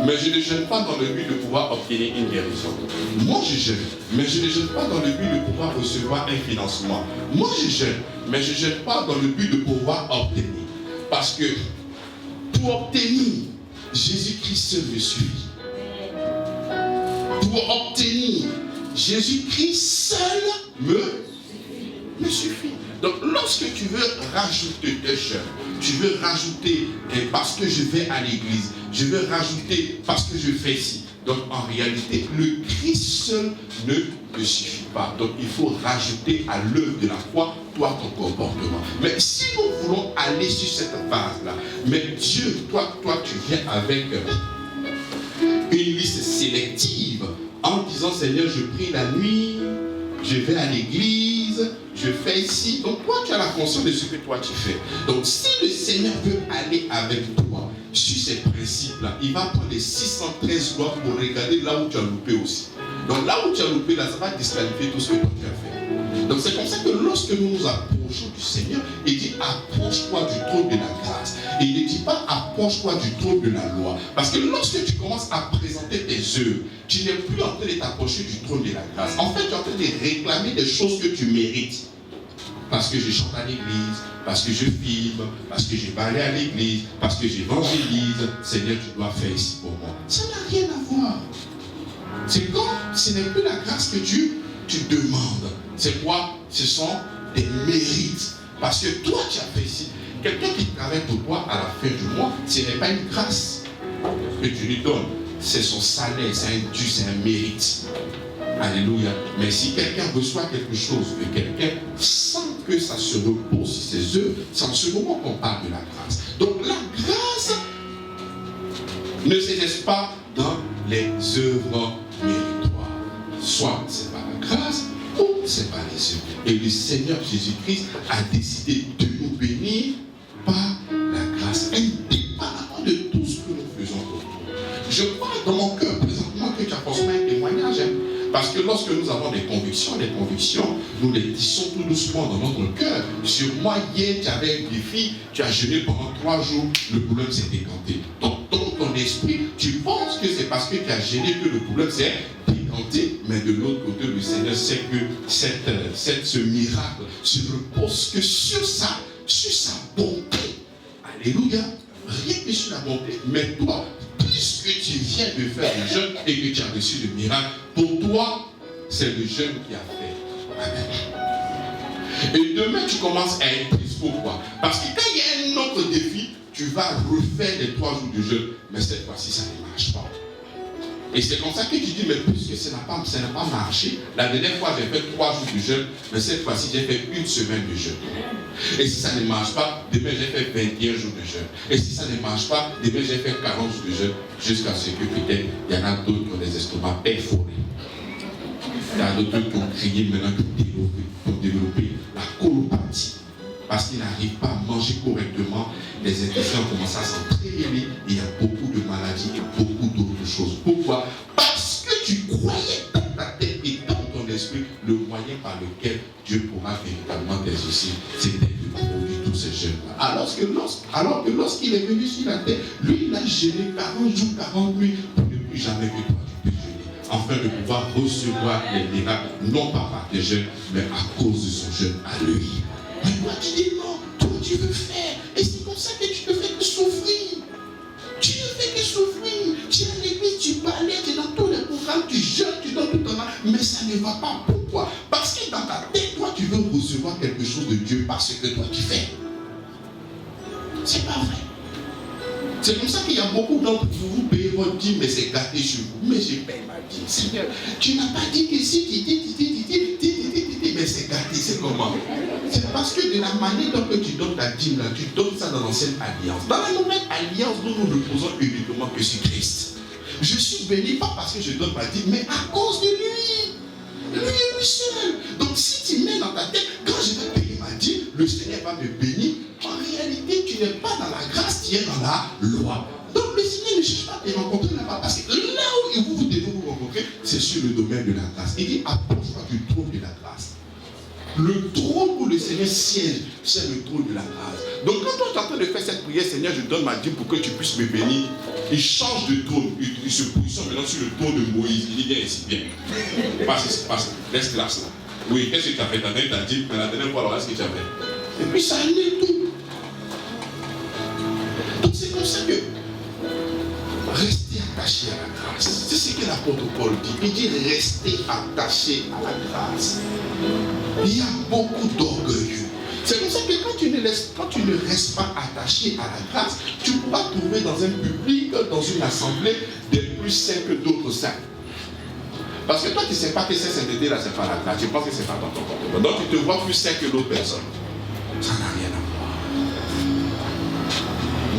mais je ne jeûne pas dans le but de pouvoir obtenir une guérison. Moi je jeûne, mais je ne jeûne pas dans le but de pouvoir recevoir un financement. Moi je jeûne, mais je ne jeûne pas dans le but de pouvoir obtenir. Parce que pour obtenir, Jésus-Christ seul me suffit. Pour obtenir, Jésus-Christ seul me suffit. Donc lorsque tu veux rajouter des jeûnes, tu veux rajouter parce que je vais à l'église, je veux rajouter parce que je fais ci. Donc en réalité, le Christ seul ne te suffit pas. Donc il faut rajouter à l'œuvre de la foi, toi, ton comportement. Mais si nous voulons aller sur cette base-là, mais Dieu, toi tu viens avec une liste sélective en disant Seigneur, je prie la nuit, je vais à l'église, je fais ici. Donc toi, tu as la conscience de ce que toi tu fais. Donc si le Seigneur veut aller avec toi sur ces principes-là, il va prendre les 613 lois pour regarder là où tu as loupé aussi. Donc là où tu as loupé, là, ça va disqualifier tout ce que toi tu as fait. Donc c'est comme ça que lorsque nous nous approchons du Seigneur, il dit approche-toi du trône de la grâce. Et il ne dit pas approche-toi du trône de la loi. Parce que lorsque tu commences à présenter tes œuvres, tu n'es plus en train de t'approcher du trône de la grâce. En fait, tu es en train de réclamer des choses que tu mérites. Parce que je chante à l'église, parce que je filme, parce que j'ai parlé à l'église, parce que j'évangélise. Seigneur, tu dois faire ici pour moi. Ça n'a rien à voir. C'est comme ce n'est plus la grâce que tu demandes. C'est quoi? Ce sont des mérites. Parce que toi, tu as fait ici. Quelqu'un qui travaille pour toi à la fin du mois, ce n'est pas une grâce que tu lui donnes. C'est son salaire, c'est un dû, c'est un mérite. Alléluia. Mais si quelqu'un reçoit quelque chose de quelqu'un sans que ça se repose sur ses œuvres, c'est en ce moment qu'on parle de la grâce. Donc la grâce ne s'exerce pas dans les œuvres méritoires. Soit c'est par la grâce, ou c'est par les œuvres. Et le Seigneur Jésus-Christ a décidé de nous bénir par la grâce, indépendamment de tout ce que nous faisons autour. Je crois dans mon cœur présentement que tu as transmis un témoignage. Parce que lorsque nous avons des convictions, nous les tissons tout doucement dans notre cœur. Sur moi, hier, tu avais un défi, tu as jeûné pendant 3 jours, le problème s'est décanté. Donc, dans ton esprit, tu penses que c'est parce que tu as jeûné que le problème s'est décanté. Mais de l'autre côté, le Seigneur sait que ce miracle se repose que sur sa bonté. Alléluia. Rien que sur la bonté. Mais toi, puisque tu viens de faire le jeûne et que tu as reçu le miracle, pour toi, c'est le jeûne qui a fait. Amen. Et demain, tu commences à être triste. Pourquoi? Parce que quand il y a un autre défi, tu vas refaire les 3 jours de jeûne, mais cette fois-ci, ça ne marche pas. Et c'est comme ça que tu dis, mais puisque ça n'a pas marché, la dernière fois, j'ai fait 3 jours de jeûne, mais cette fois-ci, j'ai fait 1 semaine de jeûne. Et si ça ne marche pas, demain j'ai fait 21 jours de jeûne. Et si ça ne marche pas, demain j'ai fait 40 jours de jeûne, jusqu'à ce que peut-être il y en a d'autres qui ont des estomacs perforés. Il y en a d'autres qui ont crié maintenant pour développer la colopathie. Parce qu'ils n'arrivent pas à manger correctement, les intestins ont commencé à s'entraîner, et il y a beaucoup de maladies et beaucoup d'autres choses. Pourquoi? Parce que tu croyais dans ta tête et dans ton esprit le moyen par lequel Dieu pourra véritablement t'exaucer, c'était de produire tous ces jeûnes-là. Alors que lorsqu'il est venu sur la terre, lui il a jeûné 40 jours, 40 nuits, pour ne plus jamais que toi tu peux jeûner, afin de pouvoir recevoir les miracles, non pas par tes jeûnes, mais à cause de son jeûne à lui. Mais toi tu dis non, toi tu veux faire, et c'est comme ça que tu ne fais que souffrir. Tu ne fais que souffrir. Tu es à l'église, tu parlais, tu es dans tous les programmes, tu jeûnes, tu donnes tout ton âme, mais ça ne va pas. Pourquoi? Parce que dans ta tête, toi tu veux recevoir quelque chose de Dieu parce que toi tu fais. C'est pas vrai. C'est comme ça qu'il y a beaucoup d'entre vous, vous payez votre dîme, mais c'est gâté chez vous. Mais je paye ma dîme, Seigneur. Tu n'as pas dit que si tu dis, mais c'est gâté, c'est comment? C'est parce que de la manière dont tu donnes ta dîme, là, tu donnes ça dans l'ancienne alliance. Dans la nouvelle alliance, nous nous reposons uniquement que sur Christ. Je suis béni pas parce que je donne ma dîme, mais à cause de lui. Lui et lui seul. Donc si tu mets dans ta tête, quand je vais payer ma dîme, le Seigneur va me bénir. En réalité, tu n'es pas dans la grâce, tu es dans la loi. Donc le Seigneur ne cherche pas à te rencontrer là-bas. Parce que là où vous devez vous rencontrer, c'est sur le domaine de la grâce. Il dit, approche-toi du trône de la grâce. Le trône où le Seigneur siège, c'est le trône de la grâce. Donc quand toi tu es en train de faire cette prière, Seigneur, je donne ma dîme pour que tu puisses me bénir, il change de trône, il se positionne maintenant sur le trône de Moïse. Il dit, viens ici, viens. Passe, laisse classe là. Oui, qu'est-ce que tu as fait? Tu as donné ta dîme, mais la dernière fois, alors qu'est-ce que tu as fait? Et puis ça allait tout. Donc c'est comme ça que restez attaché à la grâce. C'est ce que l'apôtre Paul dit. Il dit restez attaché à la grâce. Il y a beaucoup d'orgueilleux. C'est comme ça que quand tu ne restes pas attaché à la grâce, tu pourras trouver dans un public, dans une assemblée, des plus saints que d'autres saints. Parce que toi, tu ne sais pas que cette sainteté là, c'est pas la grâce. Tu penses que c'est pas dans ton comportement. Donc tu te vois plus saint que d'autres personnes. Ça n'a rien à voir.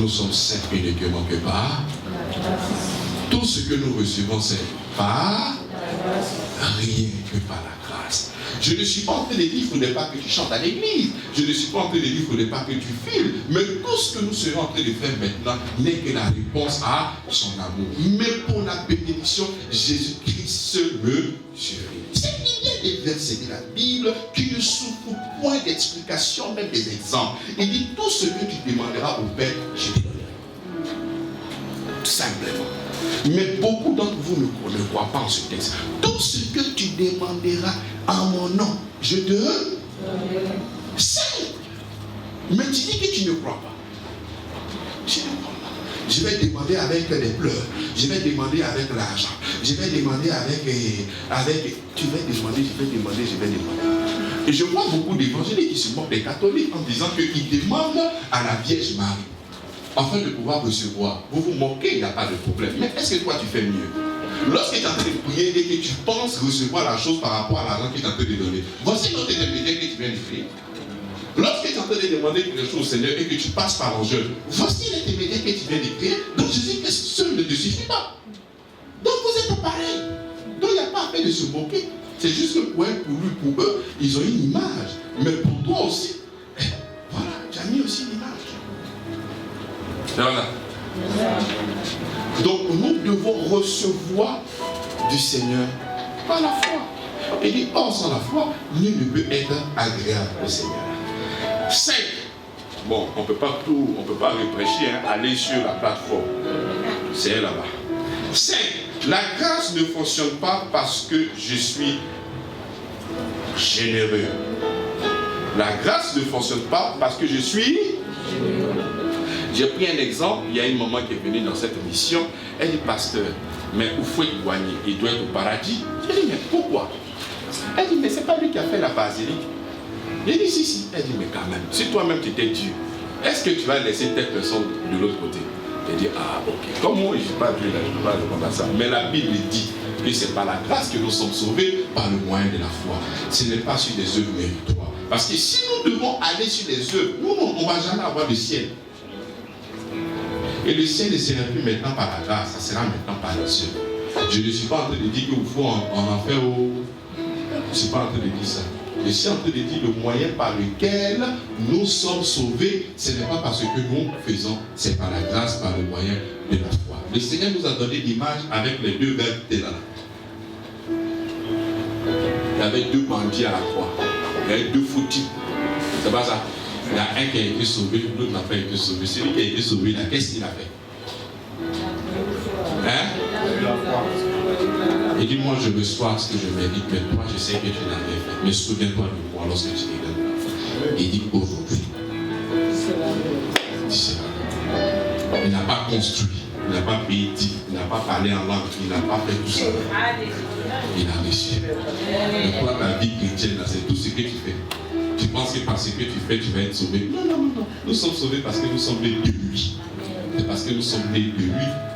Nous sommes saints uniquement que par tout ce que nous recevons, c'est par rien que par la grâce. Je ne suis pas en train de dire qu'il ne faudrait pas que tu chantes à l'église. Je ne suis pas en train de dire qu'il ne faudrait pas que tu files. Mais tout ce que nous serons en train de faire maintenant n'est que la réponse à son amour. Mais pour la bénédiction, Jésus-Christ seul me suffit. C'est qu'il y a des versets de la Bible qui ne souffrent point d'explication, même des exemples. Il dit tout ce que tu demanderas au Père, je te donnerai. Tout simplement. Mais beaucoup d'entre vous ne croient pas en ce texte. Tout ce que tu demanderas en mon nom, je te simple. Mais tu dis que tu ne crois pas. Je ne crois pas. Je vais demander avec des pleurs. Je vais demander avec l'argent. Je vais demander avec. Tu vas demander, je vais demander. Et je vois beaucoup d'évangélistes qui se moquent des catholiques en disant qu'ils demandent à la Vierge Marie afin de pouvoir recevoir. Vous vous moquez, il n'y a pas de problème. Mais est-ce que toi tu fais mieux? Lorsque tu es en train de prier et que tu penses recevoir la chose par rapport à l'argent qu'il est en train de donner, voici notre intermédiaire que tu viens d'écrire. Lorsque tu es en train de demander quelque chose au Seigneur et que tu passes par l'enjeu, voici l'intermédiaire que tu viens d'écrire. Donc Jésus-Christ seul ne te suffit pas. Donc vous êtes pareil. Donc il n'y a pas à peine de se moquer. C'est juste que pour lui, pour eux, ils ont une image. Mais pour toi aussi, voilà, tu as mis aussi l'image. Voilà. Donc nous devons recevoir du Seigneur par la foi. Et dit, or sans la foi, nul ne peut être agréable au Seigneur. 5. Bon, on ne peut pas reprêcher, aller sur la plateforme. C'est là-bas. 5. La grâce ne fonctionne pas parce que je suis généreux. La grâce ne fonctionne pas parce que je suis généreux. J'ai pris un exemple, il y a une maman qui est venue dans cette émission, elle dit, pasteur, mais où faut il douanier? Il doit être au paradis. J'ai dit, mais pourquoi? Elle dit, mais c'est pas lui qui a fait la basilique. J'ai dit, si. Elle dit, mais quand même, si toi-même tu t'es Dieu, est-ce que tu vas laisser telle personne de l'autre côté? Elle dit, ah ok, comme moi je n'ai pas Dieu, je ne peux pas répondre à ça. Mais la Bible dit que c'est par la grâce que nous sommes sauvés, par le moyen de la foi. Ce n'est pas sur des œuvres méritoires. Parce que si nous devons aller sur les œuvres, nous, on ne va jamais avoir le ciel. Et le ciel ne sera plus maintenant par la grâce, ça sera maintenant par les œuvres. Je ne suis pas en train de dire qu'il faut en faire au... Je ne suis pas en train de dire ça. Je suis en train de dire le moyen par lequel nous sommes sauvés, ce n'est pas parce que nous faisons, c'est par la grâce, par le moyen de la foi. Le Seigneur nous a donné l'image avec les deux gars qui étaient là. Il y avait deux bandits à la croix. Il y avait deux foutus. C'est pas ça. Il y a un qui a été sauvé, l'autre n'a pas été sauvé. Celui qui a été sauvé, là, qu'est-ce qu'il a fait? Il dit, moi je reçois ce que je mérite, mais toi je sais que tu l'as fait. Mais souviens-toi de moi lorsque tu t'es donné. Il dit, aujourd'hui. Il n'a pas construit, il n'a pas payé, il n'a pas parlé en langue, il n'a pas fait tout ça. Il a reçu. Et toi, ta vie chrétienne, c'est tout ce que tu fais. Tu penses que parce que tu fais, tu vas être sauvé. Non. Nous sommes sauvés parce que nous sommes nés de lui. C'est parce que nous sommes nés de lui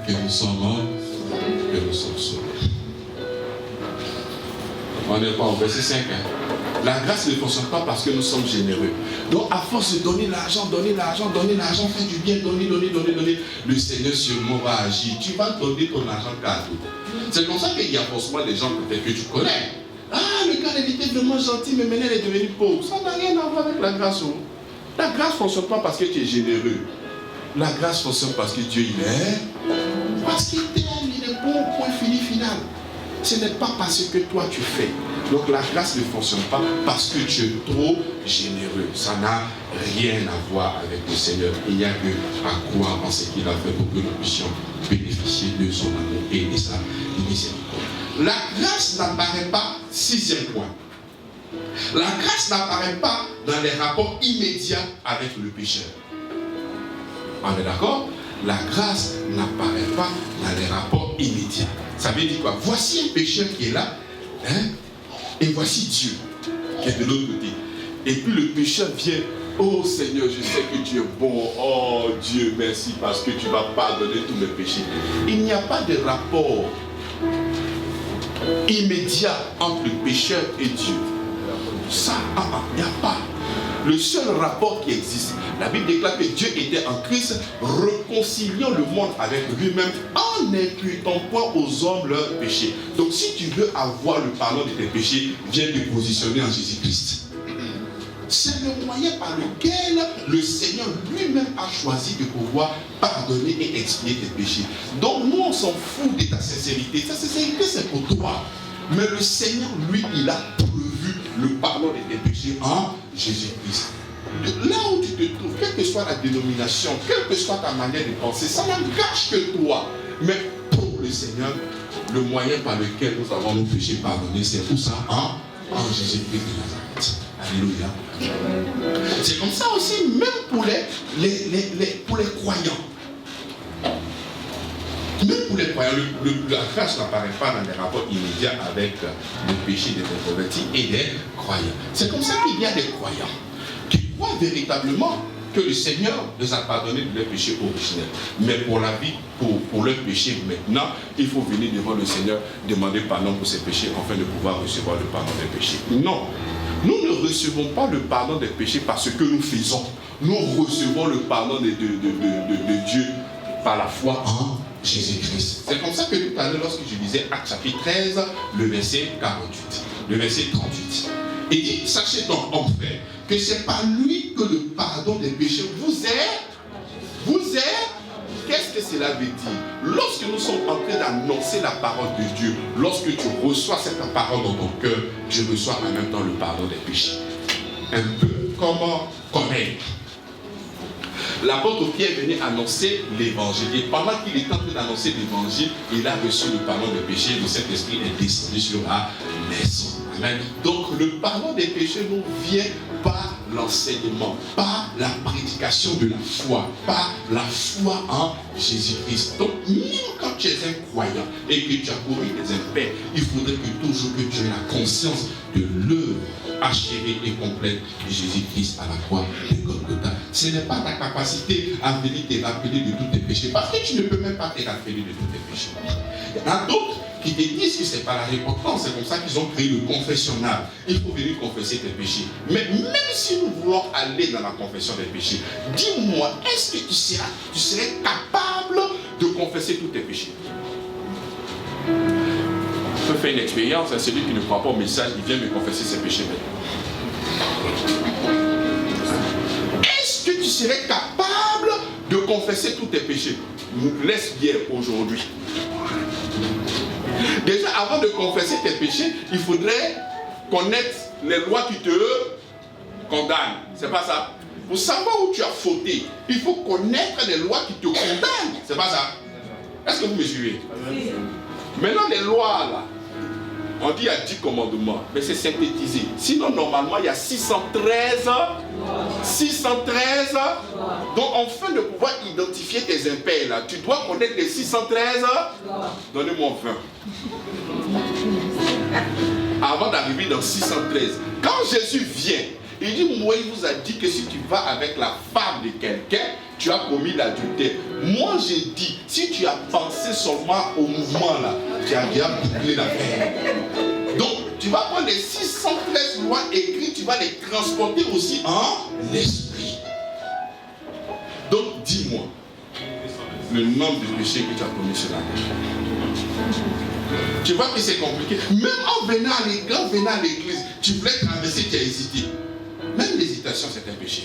que nous sommes sauvés. On est pas au verset 5. La grâce ne fonctionne pas parce que nous sommes généreux. Donc à force de donner l'argent, faire du bien, donner, le Seigneur sûrement va agir. Tu vas donner ton argent cadeau. C'est comme ça qu'il y a forcément des gens peut-être que tu connais. Ah, le gars, il était vraiment gentil, mais maintenant il est devenu pauvre. Ça n'a rien à voir avec la grâce. La grâce ne fonctionne pas parce que tu es généreux. La grâce fonctionne parce que Dieu il est. Parce qu'il t'aime, il est bon, point fini, final. Ce n'est pas parce que toi tu fais. Donc la grâce ne fonctionne pas parce que tu es trop généreux. Ça n'a rien à voir avec le Seigneur. Il n'y a que à croire en ce qu'il a fait pour que nous puissions bénéficier de son amour et de sa miséricorde. La grâce n'apparaît pas, 6e point. La grâce n'apparaît pas dans les rapports immédiats avec le pécheur. On est d'accord? La grâce n'apparaît pas dans les rapports immédiats. Ça veut dire quoi? Voici un pécheur qui est là, et voici Dieu qui est de l'autre côté. Et puis le pécheur vient, oh Seigneur, je sais que tu es bon, oh Dieu, merci parce que tu vas pardonner tous mes péchés. Il n'y a pas de rapport immédiat entre le pécheur et Dieu. Ça, il n'y a pas. Le seul rapport qui existe, la Bible déclare que Dieu était en Christ, réconciliant le monde avec lui-même en n'imputant point aux hommes leurs péchés. Donc si tu veux avoir le pardon de tes péchés, viens te positionner en Jésus-Christ. C'est le moyen par lequel le Seigneur lui-même a choisi de pouvoir pardonner et expier tes péchés. Donc nous on s'en fout de ta sincérité. Ta sincérité c'est pour toi. Mais le Seigneur, lui, il a prévu le pardon de tes péchés en Jésus-Christ. Là où tu te trouves, quelle que soit la dénomination, quelle que soit ta manière de penser, ça n'engage que toi. Mais pour le Seigneur, le moyen par lequel nous avons nos péchés pardonnés, c'est tout ça en Jésus-Christ de Nazareth. Alléluia. C'est comme ça aussi, même pour les croyants. Même pour les croyants, la grâce n'apparaît pas dans les rapports immédiats avec le péché des convertis et des croyants. C'est comme ça qu'il y a des croyants qui croient véritablement que le Seigneur les a pardonnés de leurs péchés originels. Mais pour la vie, pour leurs péchés maintenant, il faut venir devant le Seigneur, demander pardon pour ses péchés, afin de pouvoir recevoir le pardon des péchés. Non, nous ne recevons pas le pardon des péchés parce que nous faisons. Nous recevons le pardon de Dieu par la foi en Jésus-Christ. C'est comme ça que tout à l'heure, lorsque je disais Actes chapitre 13, le verset 48, le verset 38. Il dit, sachez donc, en frère, que c'est par lui que le pardon des péchés vous est. Qu'est-ce que cela veut dire? Lorsque nous sommes en train d'annoncer la parole de Dieu, lorsque tu reçois cette parole dans ton cœur, tu reçois en même temps le pardon des péchés. Un peu comme elle. L'apôtre Pierre venait annoncer l'évangile. Et pendant qu'il était en train d'annoncer l'évangile, il a reçu le pardon des péchés. Le Saint-Esprit est descendu sur la maison. Amen. Donc le pardon des péchés nous vient par l'enseignement, par la prédication de la foi, par la foi en Jésus-Christ. Donc même quand tu es un croyant et que tu as commis des impairs, il faudrait que toujours que tu aies la conscience de l'œuvre achevée et complète de Jésus-Christ à la croix de Golgotha. Ce n'est pas ta capacité à venir te rappeler de tous tes péchés, parce que tu ne peux même pas te rappeler de tous tes péchés. Il y en a d'autres qui te disent que ce n'est pas la repentance. C'est comme ça qu'ils ont créé le confessionnal. Il faut venir confesser tes péchés. Mais même si nous voulons aller dans la confession des péchés, dis-moi, est-ce que tu serais capable de confesser tous tes péchés? Je peux faire une expérience. Celui qui ne croit pas au message, il vient me confesser ses péchés. Est-ce que tu serais capable de confesser tous tes péchés? Laisse bien aujourd'hui. Déjà, avant de confesser tes péchés, il faudrait connaître les lois qui te condamnent. C'est pas ça? Pour savoir où tu as fauté, il faut connaître les lois qui te condamnent. C'est pas ça? Est-ce que vous me suivez? Maintenant, les lois, là, on dit il y a 10 commandements, mais c'est synthétisé. Sinon, normalement, il y a 613. 613. Donc, afin de pouvoir identifier tes impairs, là, tu dois connaître les 613. Donnez-moi 20. Avant d'arriver dans 613. Quand Jésus vient, il dit, moi, il vous a dit que si tu vas avec la femme de quelqu'un, tu as commis l'adultère. Moi, j'ai dit, si tu as pensé seulement au mouvement là, tu as déjà bouclé l'affaire. Donc, tu vas prendre les 613 lois écrites, tu vas les transporter aussi en esprit. Donc, dis-moi, le nombre de péchés que tu as commis sur la terre. Tu vois que c'est compliqué. Même en venant à l'église, tu voulais traverser, tu as hésité. Même l'hésitation, c'est un péché.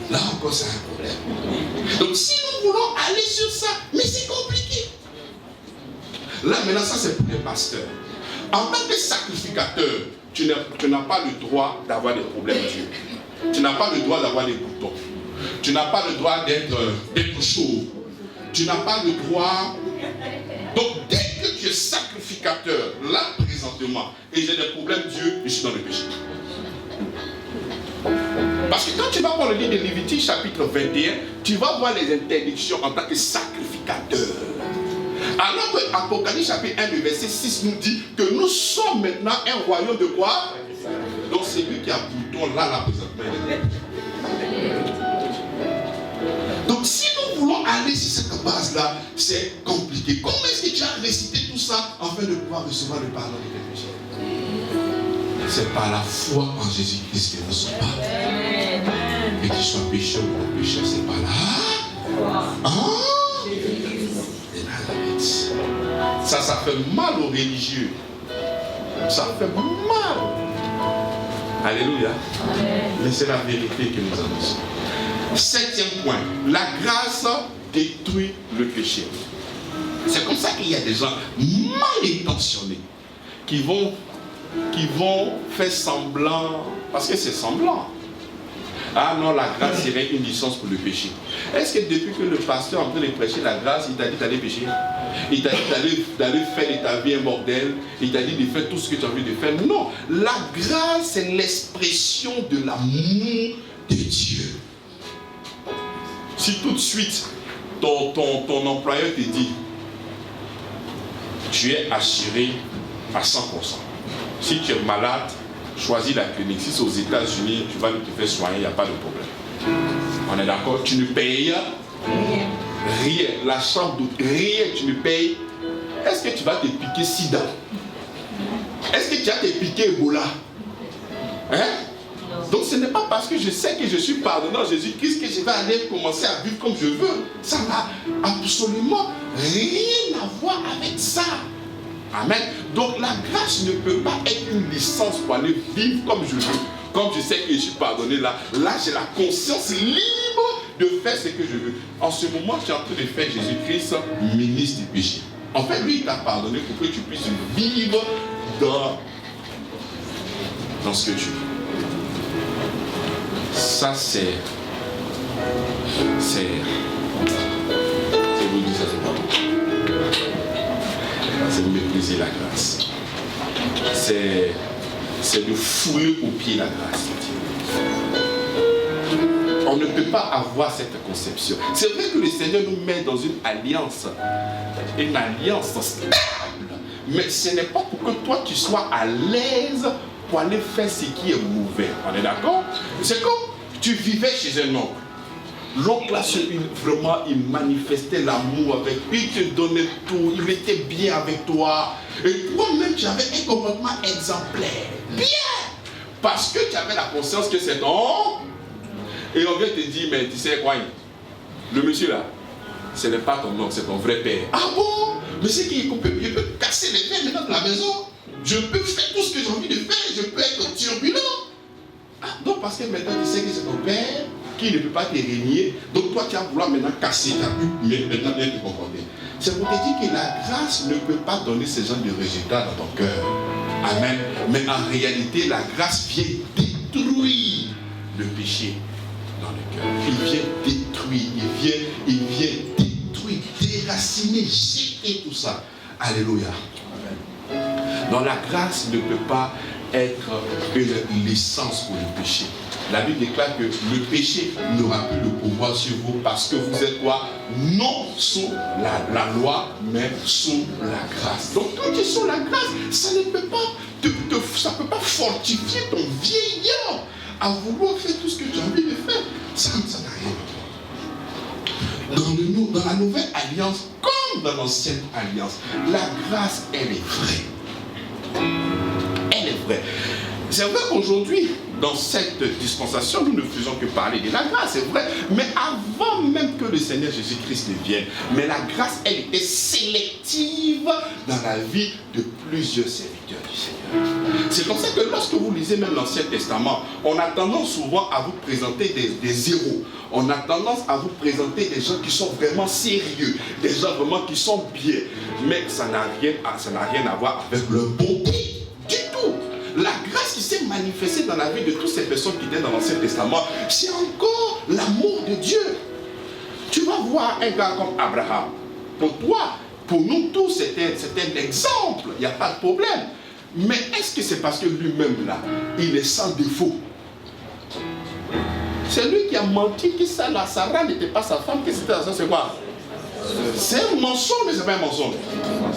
Là encore, c'est un problème. Donc, si nous voulons aller sur ça, mais c'est compliqué. Là, maintenant, ça, c'est pour les pasteurs. En tant que sacrificateur, tu n'as pas le droit d'avoir des problèmes Dieu. Tu n'as pas le droit d'avoir des boutons. Tu n'as pas le droit d'être chaud. Tu n'as pas le droit. Donc, dès que tu es sacrificateur, là, présentement, et j'ai des problèmes Dieu, je suis dans le péché. Parce que quand tu vas voir le livre de Lévitique chapitre 21, tu vas voir les interdictions en tant que sacrificateur. Alors que Apocalypse chapitre 1, le verset 6 nous dit que nous sommes maintenant un royaume de quoi? Donc c'est lui qui a bouton là présentement. Donc si nous voulons aller sur cette base-là, c'est compliqué. Comment est-ce que tu as récité tout ça afin de pouvoir recevoir le pardon de tes péchés? C'est par la foi en Jésus-Christ que nous sommes pas. Que tu sois pécheur ou non pécheur, c'est pas là. Ça fait mal aux religieux. Ça fait mal. Alléluia. Mais c'est la vérité que nous annonçons. 7e point. La grâce détruit le péché. C'est comme ça qu'il y a des gens mal intentionnés qui vont faire semblant, parce que c'est semblant. Ah non, la grâce serait une licence pour le péché. Est-ce que depuis que le pasteur est en train de prêcher la grâce, il t'a dit d'aller pécher? Il t'a dit d'aller faire de ta vie un bordel? Il t'a dit de faire tout ce que tu as envie de faire? Non, la grâce c'est l'expression de l'amour de Dieu. Si tout de suite ton employeur te dit tu es assuré à 100%. Si tu es malade, choisis la clinique. Si c'est aux États-Unis, tu vas te faire soigner, il n'y a pas de problème. On est d'accord? Tu ne payes rien. La chambre d'hôtel, rien, tu ne payes. Est-ce que tu vas te piquer sida? Est-ce que tu vas te piquer Ebola? Hein? Donc ce n'est pas parce que je sais que je suis pardonné en Jésus-Christ que je vais aller commencer à vivre comme je veux. Ça n'a absolument rien à voir avec ça. Amen. Donc la grâce ne peut pas être une licence pour aller vivre comme je veux. Comme je sais que je suis pardonné là j'ai la conscience libre de faire ce que je veux. En ce moment, tu es en train de faire Jésus-Christ ministre du péché. En fait, lui, il t'a pardonné pour que tu puisses vivre dans ce que tu veux. Ça, c'est vous dire ça, c'est pas bon. C'est de mépriser la grâce. C'est de fouler au pied la grâce. On ne peut pas avoir cette conception. C'est vrai que le Seigneur nous met dans une alliance stable. Mais ce n'est pas pour que toi tu sois à l'aise pour aller faire ce qui est mauvais. On est d'accord? C'est comme tu vivais chez un oncle. L'oncle là, vraiment, il manifestait l'amour avec lui, il te donnait tout, il était bien avec toi. Et toi-même, tu avais un comportement exemplaire. Bien! Parce que tu avais la conscience que c'est ton. Et on vient te dire, mais tu sais quoi, le monsieur là, ce n'est pas ton oncle, c'est ton vrai père. Ah bon? Mais c'est qu'il peut casser les verres maintenant de la maison. Je peux faire tout ce que j'ai envie de faire, je peux être turbulent. Ah, donc parce que maintenant tu sais que c'est ton père qui ne peut pas te régner, donc toi tu vas vouloir maintenant casser ta pub, mais maintenant bien te comporter. C'est pour te dire que la grâce ne peut pas donner ce genre de résultats dans ton cœur. Amen. Mais en réalité, la grâce vient détruire le péché dans le cœur. Il vient détruire, il vient détruire, déraciner, jeter tout ça. Alléluia. Donc la grâce ne peut pas être une licence pour le péché. La Bible déclare que le péché n'aura plus le pouvoir sur vous parce que vous êtes quoi? Non sous la loi, mais sous la grâce. Donc quand tu es sous la grâce, ça ne peut pas ça peut pas fortifier ton vieil homme à vouloir faire tout ce que tu as envie de faire. Ça n'a rien à voir. Dans la nouvelle alliance, comme dans l'ancienne alliance, la grâce, elle est vraie. Elle est vraie. C'est vrai qu'aujourd'hui, dans cette dispensation, nous ne faisons que parler de la grâce, c'est vrai. Mais avant même que le Seigneur Jésus-Christ ne vienne, mais la grâce, elle était sélective dans la vie de plusieurs serviteurs du Seigneur. C'est comme ça que lorsque vous lisez même l'Ancien Testament, on a tendance souvent à vous présenter des héros. On a tendance à vous présenter des gens qui sont vraiment sérieux, des gens vraiment qui sont bien. Mais ça n'a rien à voir avec leur bonté du tout. La grâce qui s'est manifestée dans la vie de toutes ces personnes qui étaient dans l'Ancien Testament, c'est encore l'amour de Dieu. Tu vas voir un gars comme Abraham. Pour toi, pour nous tous, c'est un exemple. Il n'y a pas de problème. Mais est-ce que c'est parce que lui-même là, il est sans défaut? C'est lui qui a menti que Sarah n'était pas sa femme, que c'était ça, c'est quoi? C'est un mensonge, mais ce n'est pas un mensonge.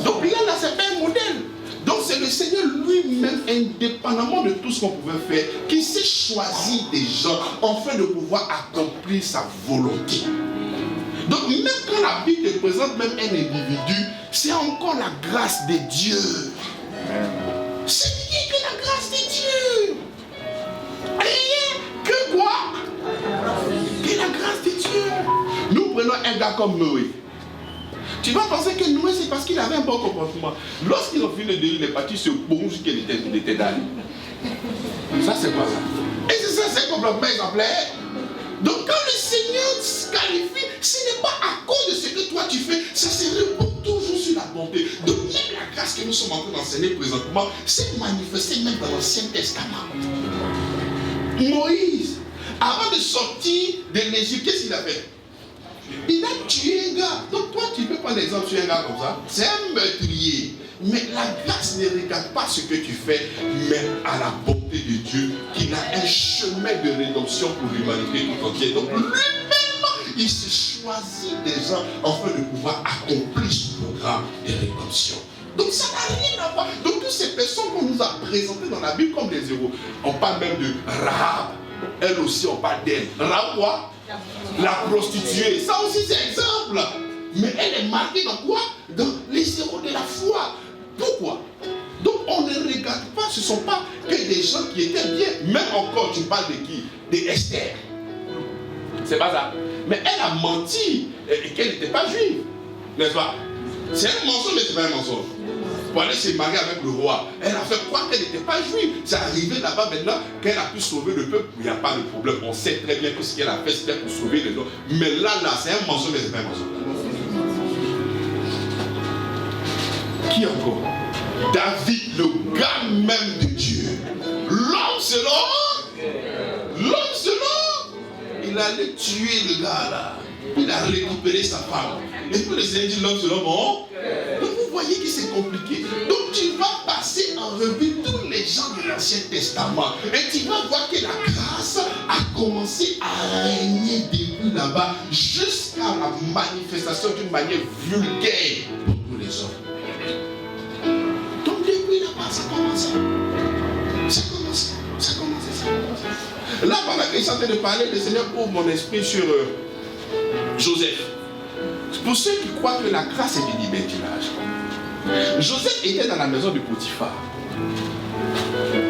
Donc là, c'est pas un modèle. Donc c'est le Seigneur lui-même, indépendamment de tout ce qu'on pouvait faire, qui s'est choisi des gens afin de pouvoir accomplir sa volonté. Donc même quand la Bible te présente même un individu, c'est encore la grâce de Dieu. C'est rien que la grâce de Dieu. Rien que quoi? Que la grâce de Dieu. Nous prenons un gars comme Noé. Tu vas penser que Noé, c'est parce qu'il avait un bon comportement. Lorsqu'il a fini de il est parti sur Bonge qu'il était dans. Ça, c'est quoi ça? Et c'est ça, c'est complètement exemplaire. Donc, quand le Seigneur se qualifie, ce n'est pas à cause de ce que toi tu fais, ça se repose toujours sur la bonté. Donc, même la grâce que nous sommes en train d'enseigner présentement, s'est manifestée même dans l'Ancien Testament. Moïse, avant de sortir de l'Égypte, qu'est-ce qu'il a fait? Il a tué un gars. Donc toi, tu ne peux pas l'exemple tuer un gars comme ça. C'est un meurtrier. Mais la grâce ne regarde pas ce que tu fais, mais à la bonté de Dieu, qu'il a un chemin de rédemption pour l'humanité tout entière. Donc lui-même, il se choisit des gens afin de pouvoir accomplir ce programme de rédemption. Donc ça n'a rien à voir. Donc toutes ces personnes qu'on nous a présentées dans la Bible comme des héros, on parle même de Rahab. Elle aussi, on parle d'elle. Rahab quoi? La prostituée, ça aussi c'est exemple. Mais elle est marquée dans quoi? Dans les héros de la foi. Pourquoi? Donc on ne regarde pas, ce ne sont pas que des gens qui étaient bien. Même encore, tu parles de qui? De Esther. C'est pas ça. Mais elle a menti et qu'elle n'était pas juive. N'est-ce pas? C'est un mensonge, mais ce n'est pas un mensonge. Pour aller se marier avec le roi, elle a fait croire qu'elle n'était pas juive. C'est arrivé là-bas maintenant qu'elle a pu sauver le peuple. Il n'y a pas de problème. On sait très bien que ce qu'elle a fait, c'était pour sauver les gens. Mais là, c'est un mensonge, mais ce n'est pas un mensonge. Qui encore? David, le gars même de Dieu. L'homme selon, il allait tuer le gars là. Il a récupéré sa femme. Et puis le Seigneur dit l'homme selon mon. Donc vous voyez que c'est compliqué. Donc tu vas passer en revue tous les gens de l'Ancien Testament. Et tu vas voir que la grâce a commencé à régner depuis là-bas jusqu'à la manifestation d'une manière vulgaire pour tous les hommes. Donc depuis là-bas, ça commence. Là, pendant que je suis en train de parler, le Seigneur ouvre mon esprit sur Joseph. Pour ceux qui croient que la grâce est du libertinage, Joseph était dans la maison de Potiphar.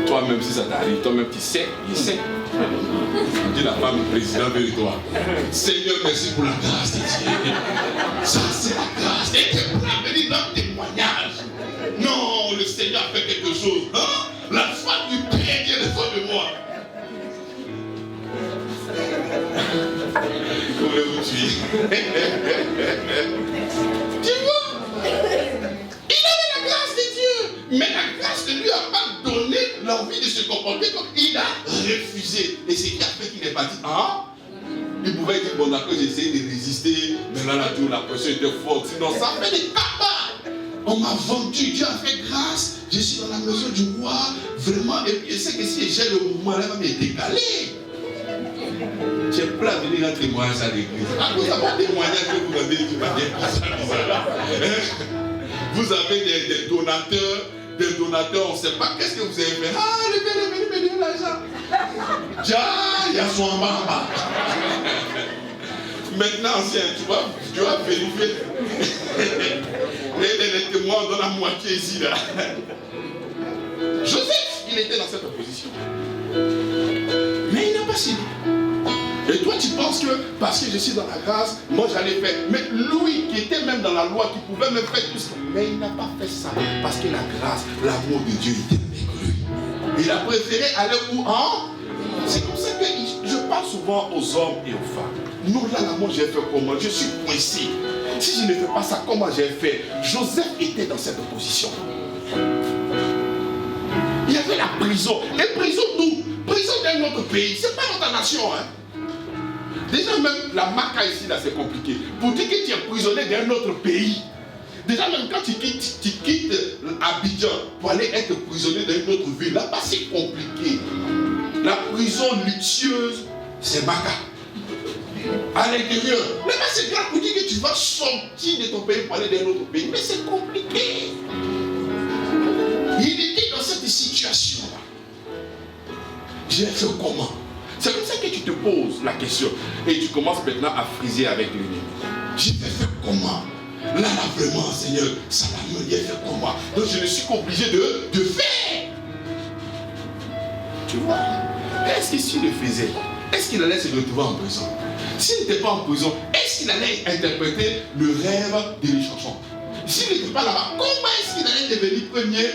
Toi-même, si ça t'arrive, toi-même, tu sais, il sait. On dit la femme du président vers toi. Seigneur, merci pour la grâce de Dieu. Ça, c'est la grâce. Et tu es prêt à venir dans le témoignage. Non, le Seigneur a fait quelque chose. Hein? La femme du Père vient de moi. Comment vous tuez? Tu vois? Il avait la grâce de Dieu. Mais la grâce ne lui a pas donné l'envie de se comporter comme il a refusé. Et c'est ce qui a fait qu'il est parti. Hein? Il pouvait dire, bon d'accord, j'ai essayé de résister. Mais là, la pression était forte. Sinon, ça fait des capables. On m'a vendu, Dieu a fait grâce. Je suis dans la maison du roi. Vraiment, et puis je sais que si j'ai le moment, elle va me décaler. J'ai plein de venir en témoignage à l'église. À cause d'avoir des témoignages que vous avez dit, vous avez des donateurs, on ne sait pas qu'est-ce que vous avez fait. Ah, le Père est venu me donner l'argent. Tiens, il y a son en bas. Maintenant, ancien, tu vas vérifier. Les témoins, on donne la moitié ici, là. Joseph, il était dans cette position. Mais il n'a pas signé. Et toi, tu penses que parce que je suis dans la grâce, moi j'allais faire. Mais lui, qui était même dans la loi, qui pouvait même faire tout ça, mais il n'a pas fait ça. Parce que la grâce, l'amour de Dieu était avec lui. Il a préféré aller où? Hein? C'est comme ça que je parle souvent aux hommes et aux femmes. Non, là, moi, j'ai fait comment? Je suis coincé. Si je ne fais pas ça, comment j'ai fait? Joseph était dans cette position. Il y avait la prison. Et prison d'où? Prison d'un autre pays. C'est pas notre nation, hein? Déjà même la maca ici, là, c'est compliqué. Pour dire que tu es prisonnier d'un autre pays. Déjà même quand tu quittes Abidjan pour aller être prisonnier dans une autre ville, là-bas c'est compliqué. La prison luxueuse, c'est maca. À l'intérieur, là-bas c'est grave pour dire que tu vas sortir de ton pays pour aller dans un autre pays. Mais c'est compliqué. Il était dans cette situation-là. J'ai fait comment? C'est comme ça que tu te poses la question. Et tu commences maintenant à friser avec l'ennemi. J'ai fait comment? Là, vraiment, Seigneur, ça m'a mené, fait comment? Donc je ne suis qu'obligé de faire. Tu vois? Est-ce que s'il le faisait, est-ce qu'il allait se retrouver en prison? S'il n'était pas en prison, est-ce qu'il allait interpréter le rêve de l'échanson? S'il n'était pas là-bas, comment est-ce qu'il allait devenir premier?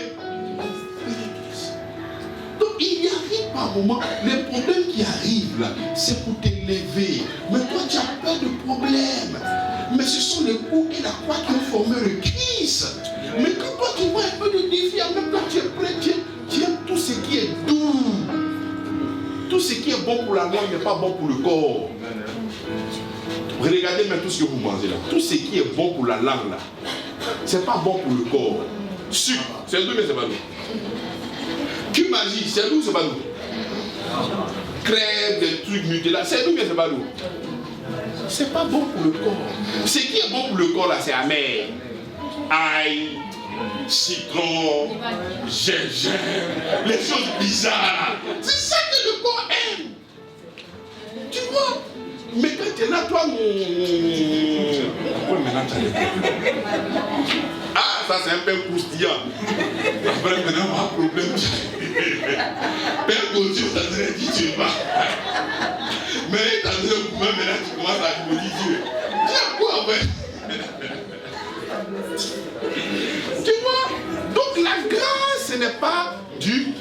Donc il y arrive par moment, les problèmes qui arrivent là, c'est pour t'élever. Mais toi tu as peur de problèmes. Mais ce sont les coups et la croix qui ont formé le Christ. Mais quand toi tu vois un peu de défi, en même temps tu es prêt, tu aimes tout ce qui est doux. Tout ce qui est bon pour la langue n'est pas bon pour le corps. Regardez même tout ce que vous mangez là. Tout ce qui est bon pour la langue là, c'est pas bon pour le corps. Sucre, c'est doux mais c'est pas doux. Magie, c'est doux, c'est pas doux. Crème, des trucs Nutella, c'est doux, mais c'est pas doux. C'est pas bon pour le corps. Ce qui est bon pour le corps là, c'est amer. Ail, citron, gingembre, les choses bizarres. C'est ça que le corps aime. Tu vois? Mais quand tu es là, toi, pourquoi maintenant tu as les problèmes? Ah, ça c'est un peu croustillant. Après, maintenant, on a un problème. Père Gauthier, ça serait dit Dieu. Mais tu as dit le coup, maintenant tu commences à me dire Dieu. Dis quoi, en fait? Tu vois? Donc la grâce, ce n'est pas du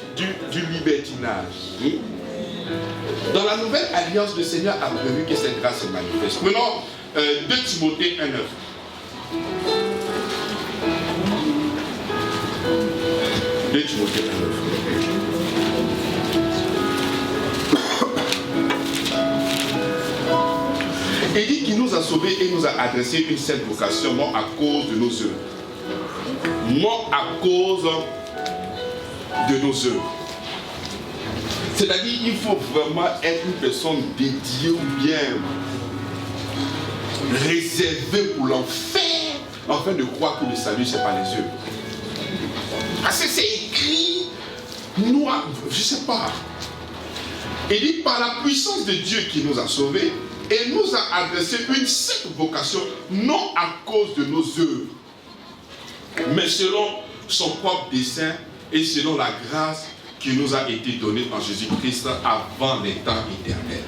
libertinage. Dans la nouvelle alliance, le Seigneur a prévu que cette grâce se manifeste. Maintenant, 2 Timothée 1:9. Timothée 1:9. Il dit qu'il nous a sauvés et nous a adressé une sainte vocation, non à cause de nos œuvres. Non à cause de nos œuvres. C'est-à-dire qu'il faut vraiment être une personne dédiée ou bien réservée pour l'enfer, afin de croire que le salut, ce n'est pas les œuvres. Parce que c'est écrit, noir, je ne sais pas. Il dit par la puissance de Dieu qui nous a sauvés et nous a adressé une sainte vocation, non à cause de nos œuvres, mais selon son propre dessein et selon la grâce qui nous a été donnée en Jésus-Christ avant les temps éternels.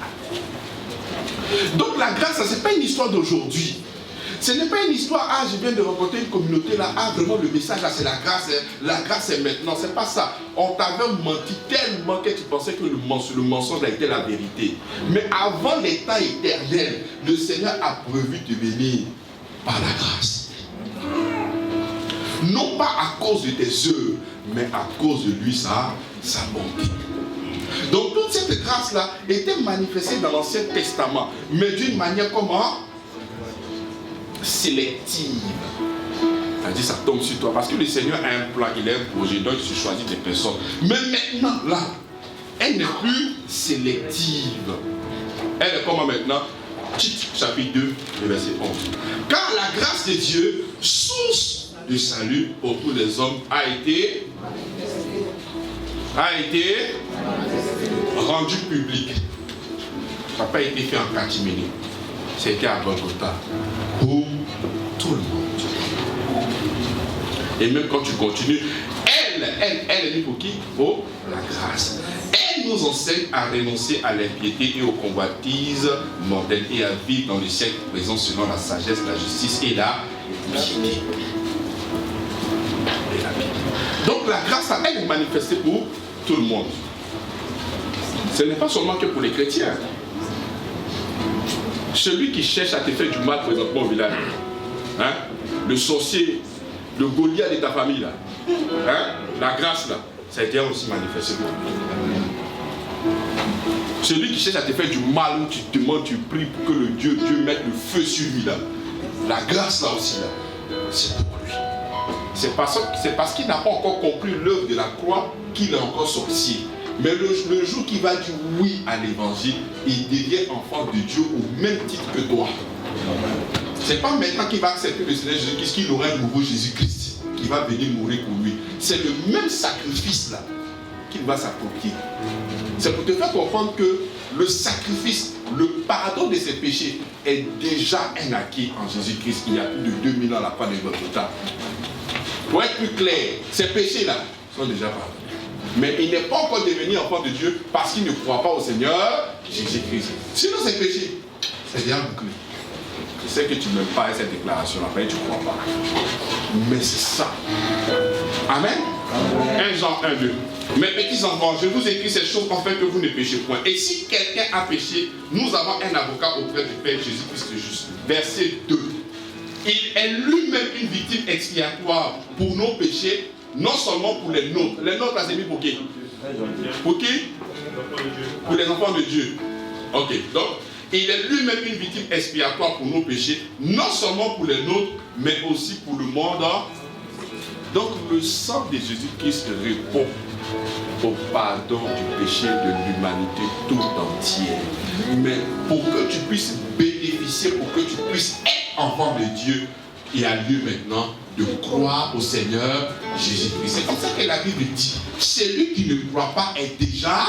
Donc la grâce, ce n'est pas une histoire d'aujourd'hui. Ce n'est pas une histoire, ah je viens de rencontrer une communauté là, ah vraiment le message là c'est la grâce c'est maintenant, c'est pas ça. On t'avait menti tellement que tu pensais que le mensonge a été la vérité. Mais avant les temps éternels, le Seigneur a prévu de venir par la grâce. Non pas à cause de tes œuvres, mais à cause de lui, sa bonté. Donc toute cette grâce-là était manifestée dans l'Ancien Testament, mais d'une manière comment? Sélective. C'est-à-dire ça tombe sur toi, parce que le Seigneur a un plan, il a un projet, donc il choisit des personnes. Mais maintenant, là, elle n'est plus sélective. Elle est comment maintenant? Tite, chapitre 2, le verset 11. Car la grâce de Dieu, source de salut pour tous les hommes, a été rendu public. Ça n'a pas été fait en catimini. C'était à Golgotha pour tout le monde. Et même quand tu continues, elle est pour qui? Pour la grâce. Elle nous enseigne à renoncer à l'impiété et aux convoitises mondaines et à vivre dans le siècle présent selon la sagesse, la justice et la piété. Donc la grâce, elle est manifestée pour tout le monde. Ce n'est pas seulement que pour les chrétiens. Celui qui cherche à te faire du mal présentement au village, hein? Le sorcier, le Goliath de ta famille, là, hein? La grâce, là, ça a été aussi manifesté pour lui. Celui qui cherche à te faire du mal, où tu te demandes, tu pries pour que le Dieu mette le feu sur lui, là. La grâce, là aussi, là, c'est pour lui. C'est parce qu'il n'a pas encore compris l'œuvre de la croix qu'il est encore sorcier. Mais le jour qu'il va dire oui à l'évangile, il devient enfant de Dieu au même titre que toi. C'est pas maintenant qu'il va accepter le Seigneur Jésus-Christ qu'il aura un nouveau Jésus-Christ qui va venir mourir pour lui. C'est le même sacrifice là qu'il va s'approprier. C'est pour te faire comprendre que le sacrifice, le pardon de ses péchés est déjà un acquis en Jésus-Christ il y a plus de 2000 ans à la fin de notre temps. Pour être plus clair, ces péchés là sont déjà pardonnés. Mais il n'est pas encore devenu enfant de Dieu parce qu'il ne croit pas au Seigneur Jésus-Christ. Sinon, c'est péché. C'est bien bouclé. Je sais que tu n'aimes pas cette déclaration, après tu ne crois pas. Mais c'est ça. Amen. 1 Jean 1:2. Mes petits enfants, je vous écris ces choses afin que vous ne péchez point. Et si quelqu'un a péché, nous avons un avocat auprès du Père Jésus-Christ le juste. Verset 2. Il est lui-même une victime expiatoire pour nos péchés, non seulement pour les nôtres. Les nôtres, là, c'est mis pour qui? Pour qui? Pour les enfants de Dieu. Ok, donc, il est lui-même une victime expiatoire pour nos péchés, non seulement pour les nôtres, mais aussi pour le monde. Donc, le sang de Jésus-Christ répond au pardon du péché de l'humanité tout entière. Mais pour que tu puisses bénéficier, pour que tu puisses être enfant de Dieu, il y a lieu maintenant de croire au Seigneur Jésus-Christ. C'est comme ça que la Bible dit, celui qui ne croit pas est déjà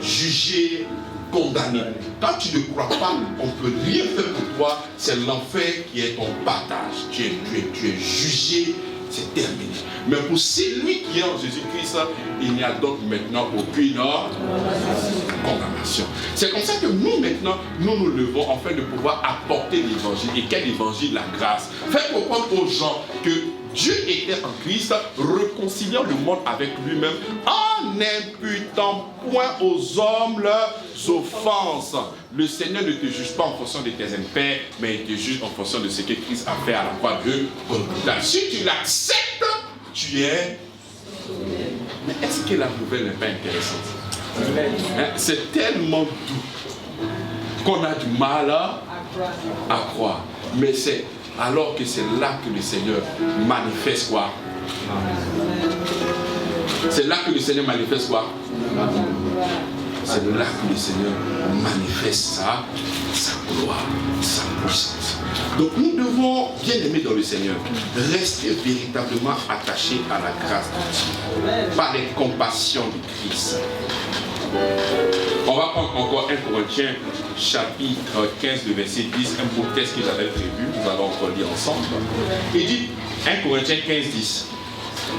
jugé condamné. Quand tu ne crois pas, on ne peut rien faire pour toi. C'est l'enfer qui est ton partage. Tu es jugé, c'est terminé. Mais pour celui qui est en Jésus-Christ, il n'y a donc maintenant aucune condamnation. C'est comme ça que nous maintenant, nous levons afin de pouvoir apporter l'évangile. Et quel évangile? La grâce. Faire comprendre aux gens que Dieu était en Christ, réconciliant le monde avec lui-même, en n'imputant point aux hommes leurs offenses. Le Seigneur ne te juge pas en fonction de tes impairs, mais il te juge en fonction de ce que Christ a fait à la croix de Golgotha. Si tu l'acceptes, tu es... Mais est-ce que la nouvelle n'est pas intéressante? C'est tellement doux qu'on a du mal à croire. Mais c'est alors que c'est là que le Seigneur manifeste quoi? C'est là que le Seigneur manifeste quoi? C'est là que le Seigneur manifeste sa gloire, sa puissance. Donc nous devons, bien aimés dans le Seigneur, rester véritablement attachés à la grâce de Dieu, par les compassions de Christ. On va prendre encore 1 Corinthiens chapitre 15, le verset 10, un beau texte que j'avais prévu, nous allons encore lire ensemble. Il dit 1 Corinthiens 15, 10.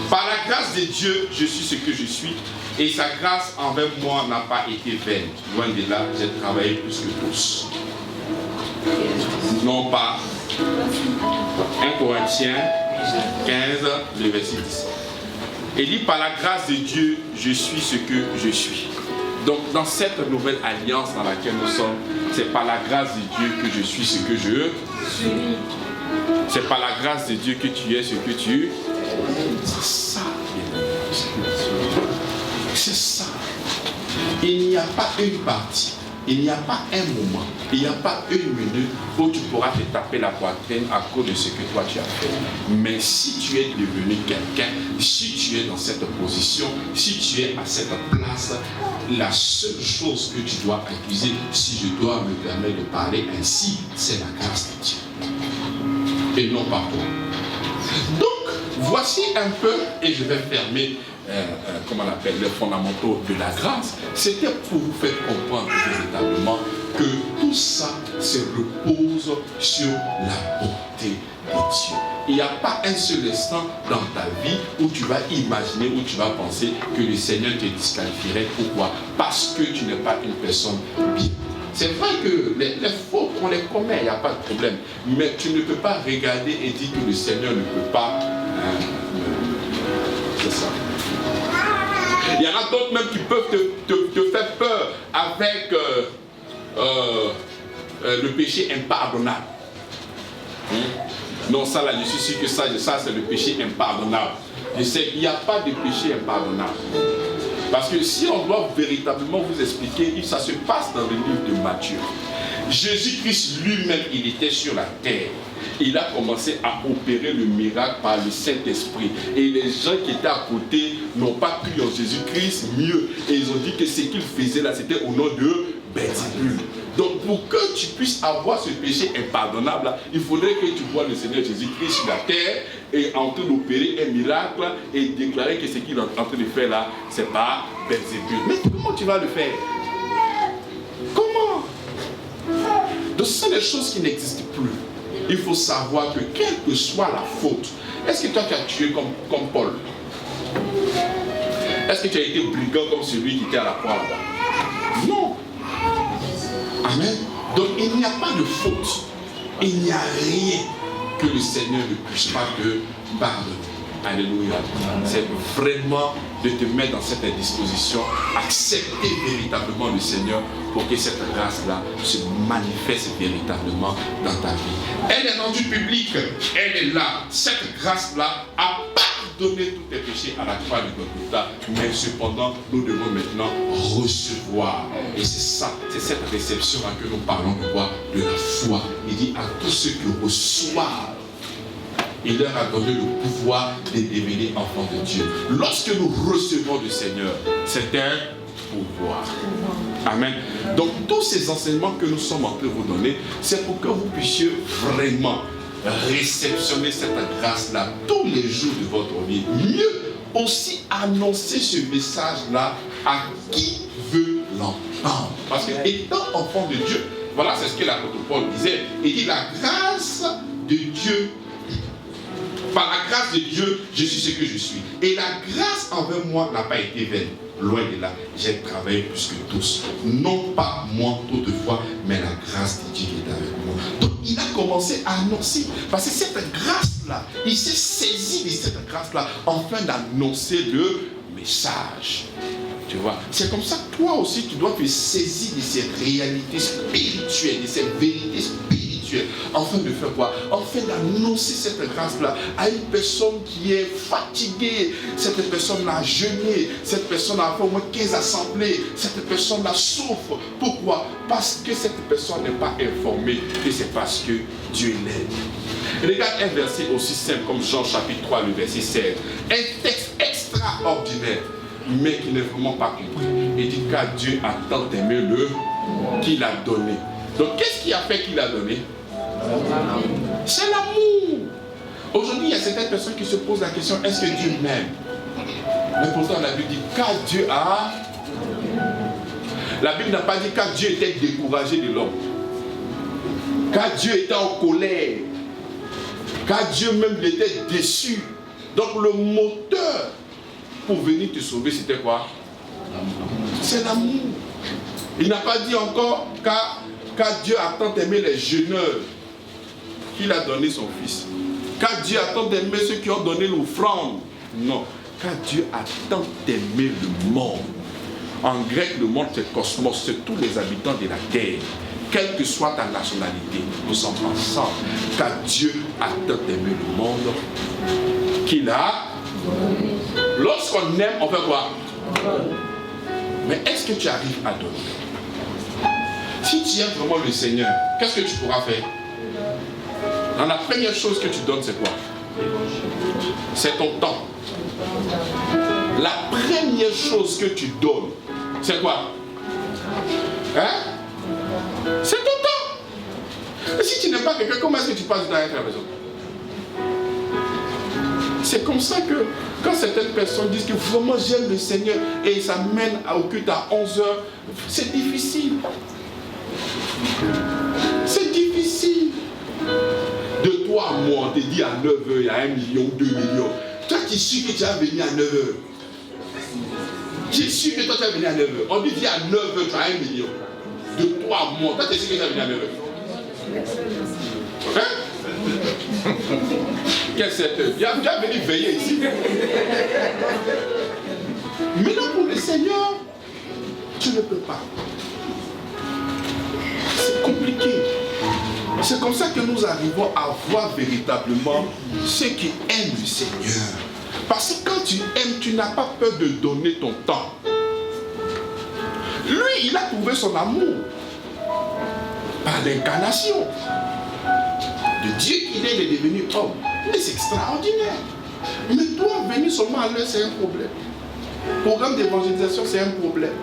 Par la grâce de Dieu, je suis ce que je suis, et sa grâce envers moi n'a pas été vaine. Loin de là, j'ai travaillé plus que tous. Non pas 1 Corinthiens 15, le verset 10. Il dit par la grâce de Dieu, je suis ce que je suis. Donc dans cette nouvelle alliance dans laquelle nous sommes, c'est par la grâce de Dieu que je suis ce que je suis. C'est par la grâce de Dieu que tu es ce que tu es. C'est ça. C'est ça. Il n'y a pas une partie, il n'y a pas un moment, il n'y a pas une minute où tu pourras te taper la poitrine à cause de ce que toi tu as fait. Mais si tu es devenu quelqu'un, si tu es dans cette position, si tu es à cette place, la seule chose que tu dois accuser, si je dois me permettre de parler ainsi, c'est la grâce de Dieu. Et non pas toi. Donc, voici un peu, et je vais fermer, comment on appelle, les fondamentaux de la grâce. C'était pour vous faire comprendre véritablement que tout ça se repose sur la bonté de Dieu. Il n'y a pas un seul instant dans ta vie où tu vas imaginer, où tu vas penser que le Seigneur te disqualifierait. Pourquoi? Parce que tu n'es pas une personne bien. C'est vrai que les fautes, on les commet, il n'y a pas de problème. Mais tu ne peux pas regarder et dire que le Seigneur ne peut pas. C'est ça. Il y en a d'autres même qui peuvent te faire peur avec le péché impardonnable. Non, ça là, je suis sûr que ça c'est le péché impardonnable. Je sais qu'il n'y a pas de péché impardonnable. Parce que si on doit véritablement vous expliquer, ça se passe dans le livre de Matthieu. Jésus-Christ lui-même, il était sur la terre. Il a commencé à opérer le miracle par le Saint-Esprit. Et les gens qui étaient à côté n'ont pas cru en Jésus-Christ mieux. Et ils ont dit que ce qu'il faisait là, c'était au nom de Belzébul. Donc pour que tu puisses avoir ce péché impardonnable, là, il faudrait que tu vois le Seigneur Jésus-Christ sur la terre et en train d'opérer un miracle et déclarer que ce qu'il est en train de faire là, c'est pas Belzébul. Mais comment tu vas le faire? Comment? Donc ce sont des choses qui n'existent plus. Il faut savoir que quelle que soit la faute, est-ce que toi tu as tué comme Paul? Est-ce que tu as été brigand comme celui qui était à la croix là-bas? Non. Amen. Donc il n'y a pas de faute. Il n'y a rien que le Seigneur ne puisse pas te pardonner. Alléluia. C'est vraiment de te mettre dans cette disposition, accepter véritablement le Seigneur pour que cette grâce-là se manifeste véritablement dans ta vie. Elle est rendue publique, elle est là. Cette grâce-là a pardonné tous tes péchés à la croix de Golgotha, mais cependant, nous devons maintenant recevoir. Et c'est ça, c'est cette réception-là que nous parlons de quoi? De la foi. Il dit à tous ceux qui reçoivent, il leur a donné le pouvoir de devenir enfants de Dieu. Lorsque nous recevons le Seigneur, c'est un pouvoir. Amen. Donc tous ces enseignements que nous sommes en train de vous donner, c'est pour que vous puissiez vraiment réceptionner cette grâce-là tous les jours de votre vie. Mieux aussi annoncer ce message-là à qui veut l'entendre. Parce que étant enfant de Dieu, voilà, c'est ce que l'apôtre Paul disait. Il dit la grâce de Dieu, par la grâce de Dieu, je suis ce que je suis. Et la grâce envers moi n'a pas été vaine. Loin de là, j'ai travaillé plus que tous. Non pas moi toutefois, mais la grâce de Dieu qui est avec moi. Donc il a commencé à annoncer. Parce que cette grâce-là, il s'est saisi de cette grâce-là afin d'annoncer le message. Tu vois, c'est comme ça que toi aussi tu dois te saisir de ces réalités spirituelles, de ces vérités spirituelles, afin de faire quoi? Afin d'annoncer cette grâce-là à une personne qui est fatiguée, cette personne-là a jeûné, cette personne a fait au moins 15 assemblées, cette personne-là souffre. Pourquoi? Parce que cette personne n'est pas informée que c'est parce que Dieu l'aide. Regarde un verset aussi simple comme Jean chapitre 3, le verset 16. Un texte extraordinaire, mais qui n'est vraiment pas compris. Il dit car Dieu a tant aimé le qu'il a donné. Donc qu'est-ce qui a fait qu'il a donné? C'est l'amour. Aujourd'hui, il y a certaines personnes qui se posent la question, est-ce que Dieu m'aime? Mais pourtant la Bible dit car Dieu a... La Bible n'a pas dit car Dieu était découragé de l'homme. Car Dieu était en colère. Car Dieu même était déçu. Donc le moteur pour venir te sauver, c'était quoi? C'est l'amour. Il n'a pas dit encore car Dieu a tant aimé les jeûneurs qu'il a donné son fils. Car Dieu a tant aimé ceux qui ont donné l'offrande. Non. Car Dieu a tant aimé le monde. En grec, le monde c'est cosmos, c'est tous les habitants de la terre. Quelle que soit ta nationalité, nous sommes ensemble. Car Dieu a tant aimé le monde qu'il a... Lorsqu'on aime, on fait quoi? Mais est-ce que tu arrives à donner? Si tu aimes vraiment le Seigneur, qu'est-ce que tu pourras faire? Dans la première chose que tu donnes, c'est quoi? C'est ton temps. La première chose que tu donnes, c'est quoi? Hein? C'est ton temps. Et si tu n'es pas quelqu'un, comment est-ce que tu passes du temps avec la maison? C'est comme ça que quand certaines personnes disent que vraiment j'aime le Seigneur et ça mène au culte à 11h, c'est difficile. C'est difficile. De toi à moi, on te dit à 9h, il y a 1 million, 2 millions. Toi, tu es sûr que tu vas venir à 9h. Tu es sûr que toi, tu vas venir à 9h. On te dit à 9h, tu as 1 million. De toi à moi, toi, tu es sûr que tu vas venir à 9h. Hein? Quelle cette heure? Viens venir veiller ici. Mais non, pour le Seigneur, tu ne peux pas. C'est compliqué. C'est comme ça que nous arrivons à voir véritablement ceux qui aiment le Seigneur. Parce que quand tu aimes, tu n'as pas peur de donner ton temps. Lui, il a trouvé son amour par l'incarnation. De Dieu qu'il est, il est devenu homme. Mais c'est extraordinaire. Mais toi, venir seulement à l'heure, c'est un problème. Programme d'évangélisation, c'est un problème.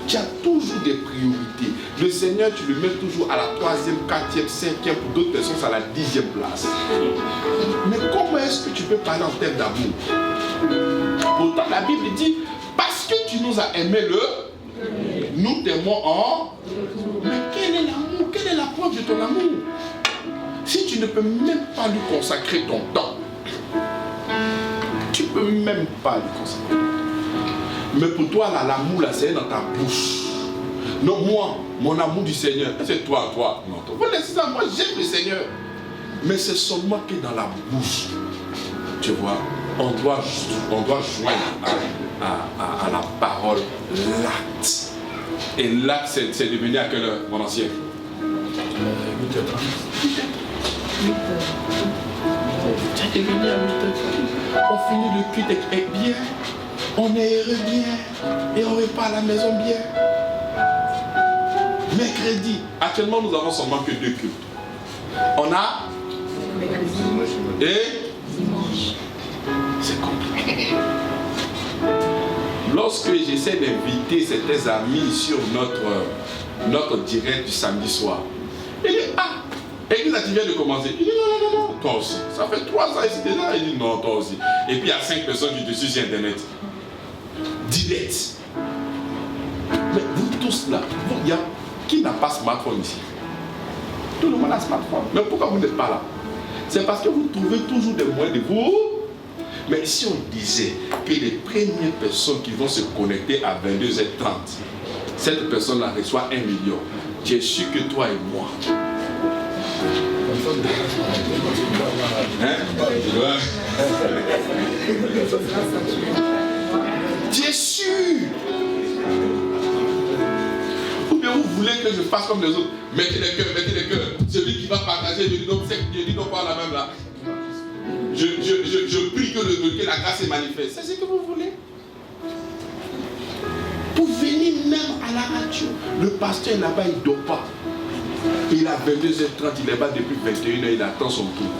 Tu as toujours des priorités. Le Seigneur, tu le mets toujours à la 3e, 4e, 5e, pour d'autres personnes, c'est à la 10e place. Mais comment est-ce que tu peux parler en termes d'amour? Pourtant, la Bible dit, parce que tu nous as aimé nous t'aimons en... Mais quel est l'amour? Quelle est la preuve de ton amour? Si tu ne peux même pas lui consacrer ton temps, tu ne peux même pas lui consacrer. Mais pour toi, là, l'amour, là, c'est dans ta bouche. Non, moi, mon amour du Seigneur, c'est toi. Non, toi. Vous laissez ça, moi, j'aime le Seigneur. Mais c'est seulement que dans la bouche, tu vois, on doit joindre à la parole l'acte. Et l'acte, c'est devenu à quelle heure, mon ancien? 8h30. C'est devenu à 8h30. On finit le culte avec bien. On est heureux bien et on repart à la maison bien. Mercredi, actuellement nous avons seulement que 2 cultes. On a et dimanche. C'est compliqué. Lorsque j'essaie d'inviter certains amis sur notre direct du samedi soir, il dit église, tu viens de commencer. Il dit non, toi aussi. Ça fait 3 ans ici déjà. Il dit non, toi aussi. Et puis il y a 5 personnes qui te suivent sur internet. Direct. Mais vous tous là, Qui n'a pas smartphone ici? Tout le monde a smartphone. Mais pourquoi vous n'êtes pas là? C'est parce que vous trouvez toujours des moyens de vous. Mais si on disait que les premières personnes qui vont se connecter à 22h30, cette personne-là reçoit 1 million, tu es sûr que toi et moi. Hein? Tu es sûr? Ou bien vous voulez que je fasse comme les autres? Mettez les cœurs, mettez les cœurs. Celui qui va partager, je dis donc pas la même là. Je prie que la grâce se manifeste. C'est ce que vous voulez. Pour venir même à la radio, le pasteur là-bas, il ne dort pas. Il a 22h30, il est là depuis 21h, il attend son tour.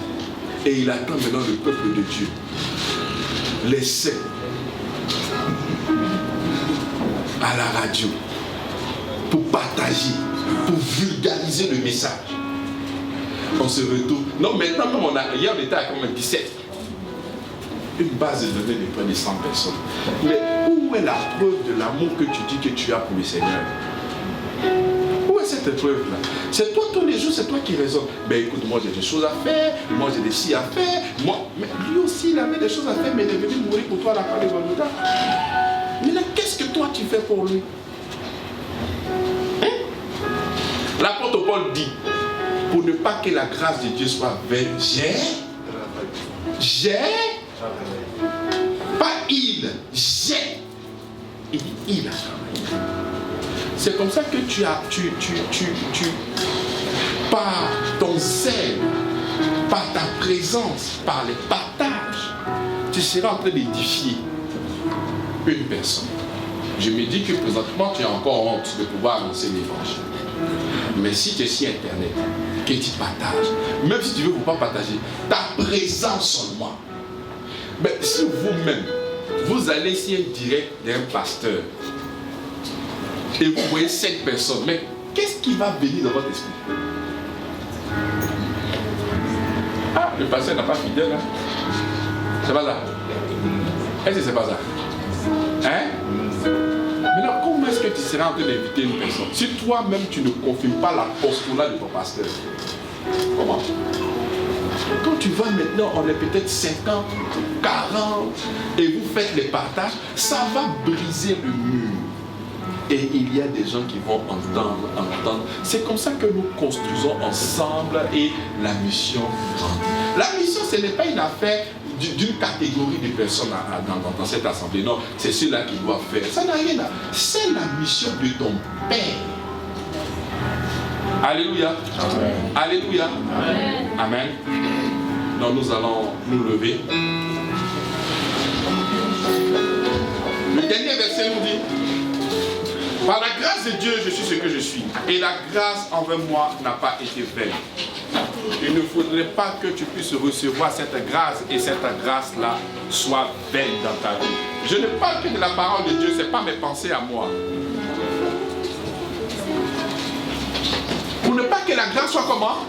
Et il attend maintenant le peuple de Dieu. Les saints. À la radio. Pour partager, pour vulgariser le message. On se retourne. Non, maintenant, hier on était à quand même 17. Une base de données de près de 100 personnes. Mais où est la preuve de l'amour que tu dis que tu as pour le Seigneur? Où est cette preuve-là? C'est toi tous les jours, c'est toi qui raisonnes. Ben écoute, moi j'ai des choses à faire, moi j'ai des ci à faire. Mais lui aussi, il avait des choses à faire, mais il est venu mourir pour toi à la fin de Golgotha. Maintenant, qu'est-ce que toi tu fais pour lui? Hein? L'apôtre Paul dit, pour ne pas que la grâce de Dieu soit vaine, pas il, il dit il a travaillé. C'est comme ça que par ton zèle, par ta présence, par les partages, tu seras en train d'édifier une personne. Je me dis que présentement tu as encore honte de pouvoir annoncer l'évangile. Mais si tu es sur internet, que tu partages, même si tu ne veux pas partager, ta présence seulement. Mais si vous-même, vous allez sur un direct d'un pasteur et vous voyez 5 personnes, mais qu'est-ce qui va venir dans votre esprit? Ah, le pasteur n'a pas fidèle, hein? C'est pas ça? Est-ce que c'est pas ça? Hein? Maintenant, comment est-ce que tu seras en train d'inviter une personne si toi-même tu ne confirmes pas l'apostolat de ton pasteur? Comment? Quand tu vas maintenant, on est peut-être 50, 40, et vous faites les partages, ça va briser le mur. Et il y a des gens qui vont entendre. C'est comme ça que nous construisons ensemble et la mission grandit. La mission, ce n'est pas une affaire d'une catégorie de personnes dans cette assemblée. Non, c'est ceux-là qui doivent faire. Ça n'a rien à... C'est la mission de ton Père. Alléluia. Amen. Alléluia. Amen. Amen. Donc nous allons nous lever. Le dernier verset nous dit: par la grâce de Dieu, je suis ce que je suis. Et la grâce envers moi n'a pas été vaine. Il ne faudrait pas que tu puisses recevoir cette grâce et cette grâce-là soit vaine dans ta vie. Je ne parle que de la parole de Dieu, ce n'est pas mes pensées à moi. Pour ne pas que la grâce soit comment?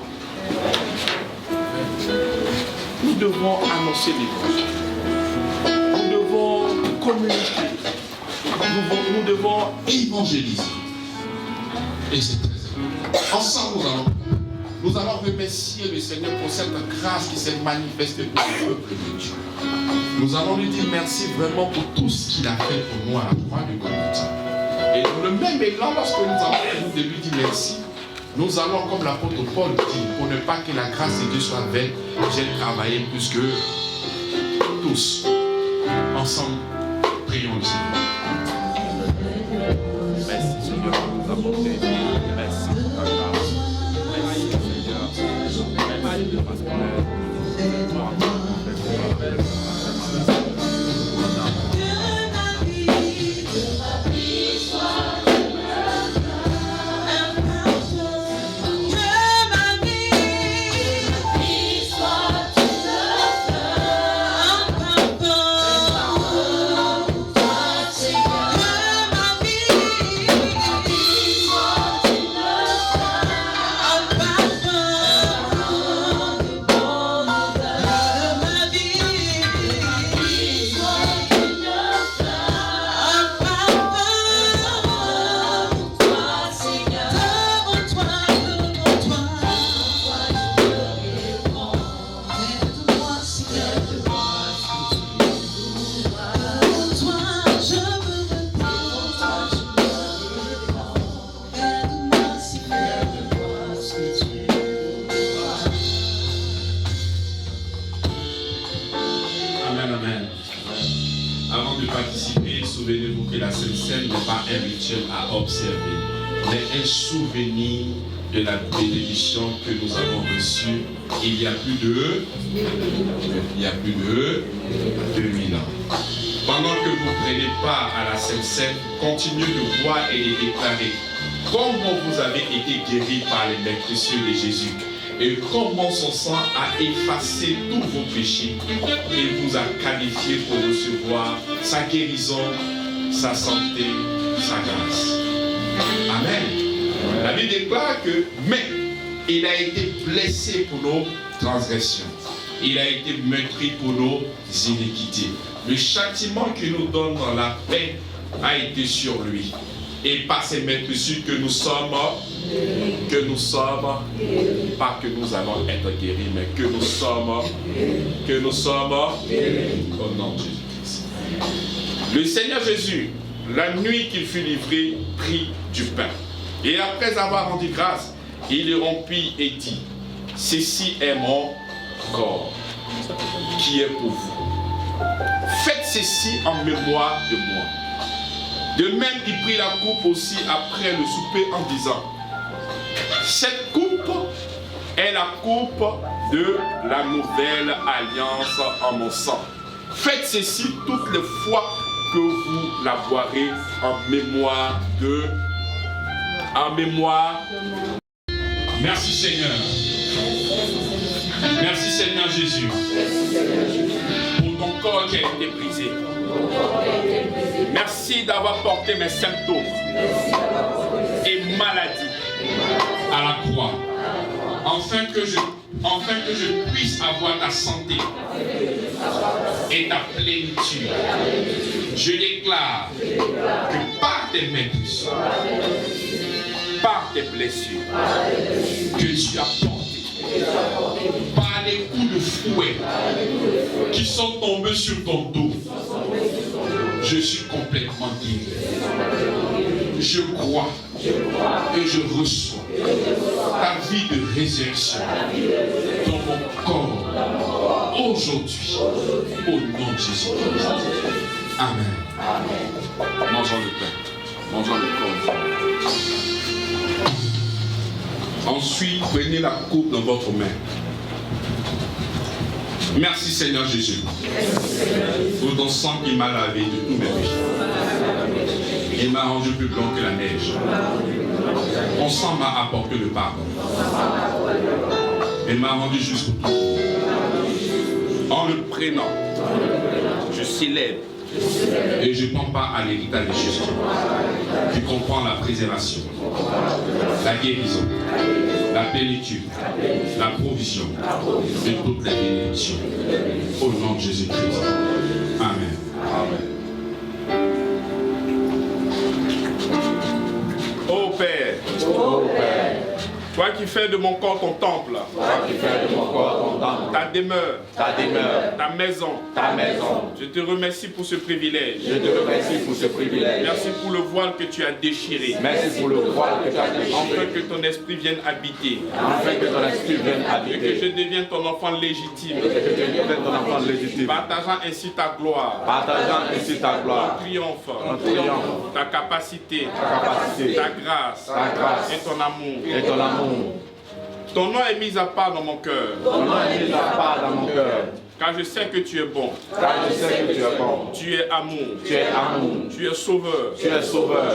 Nous devons annoncer l'évangile. Nous devons communiquer. Nous devons évangéliser. Et c'est très important. Ensemble, nous allons remercier le Seigneur pour cette grâce qui s'est manifestée pour le peuple de Dieu. Nous allons lui dire merci vraiment pour tout ce qu'il a fait pour nous à la croix de Golgotha. Et dans le même élan, lorsque nous avons fini de lui dire merci, nous allons, comme l'apôtre Paul dit, pour ne pas que la grâce de Dieu soit vaine, j'ai travaillé plus que tous. Ensemble, prions le Seigneur. Merci Seigneur pour nous apporter. Merci pour ta grâce. Merci Seigneur. Merci parce qu'on est. Soit participez, souvenez-vous que la Sainte Seine n'est pas un rituel à observer, mais un souvenir de la bénédiction que nous avons reçue il y a plus de 2000 ans. Pendant que vous prenez part à la Sainte Seine, continuez de voir et de déclarer comment vous avez été guéris par les mains précieuses de Jésus et comment son sang a effacé tous vos péchés et vous a qualifié pour recevoir sa guérison, sa santé, sa grâce. Amen. La Bible déclare que, mais il a été blessé pour nos transgressions. Il a été meurtri pour nos iniquités. Le châtiment qui nous donne dans la paix a été sur lui. Et par ces meurtrissures que nous sommes, pas que nous allons être guéris, mais que nous sommes au nom de Jésus-Christ. Le Seigneur Jésus, la nuit qu'il fut livré, prit du pain. Et après avoir rendu grâce, il le rompit et dit, ceci est mon corps, qui est pour vous. Faites ceci en mémoire de moi. De même, il prit la coupe aussi après le souper en disant, cette coupe est la coupe de la nouvelle alliance en mon sang. Faites ceci toutes les fois que vous la boirez en mémoire de... Merci Seigneur. Merci Seigneur Jésus. Pour ton corps qui a été brisé. Merci d'avoir porté mes symptômes et maladies à la croix. Afin que je puisse avoir ta santé et ta plénitude. Je déclare que par tes maîtrises, par tes blessures, que tu as porté, par les coups de fouet qui sont tombés sur ton dos, je suis complètement guéri. Je crois et je reçois ta vie de résurrection dans mon corps aujourd'hui, au nom de Jésus-Christ. Amen. Mangeons le pain, mangeons le corps. Ensuite, prenez la coupe dans votre main. Merci Seigneur Jésus pour ton sang qui m'a lavé de tous mes péchés. Il m'a rendu plus blanc que la neige. Ton sang m'a apporté le pardon. Il m'a rendu juste pour tout. En le prenant, je célèbre et je prends part à l'héritage de Jésus qui comprend la préservation, la guérison, la plénitude, la provision et toutes les bénédictions. Au nom de Jésus-Christ. Amen. Amen. Ô Père, toi qui fais de mon corps ton temple, ta demeure, ta maison, je te remercie pour ce privilège. Merci pour le voile que tu as déchiré. Afin que ton esprit vienne habiter. Et que je devienne ton enfant légitime. Partageant ainsi ta gloire. Ton triomphe. Ta capacité. Ta grâce. Et ton amour. Ton nom est mis à part dans mon cœur. Car je sais que tu es bon. Tu es amour. Tu es sauveur. Tu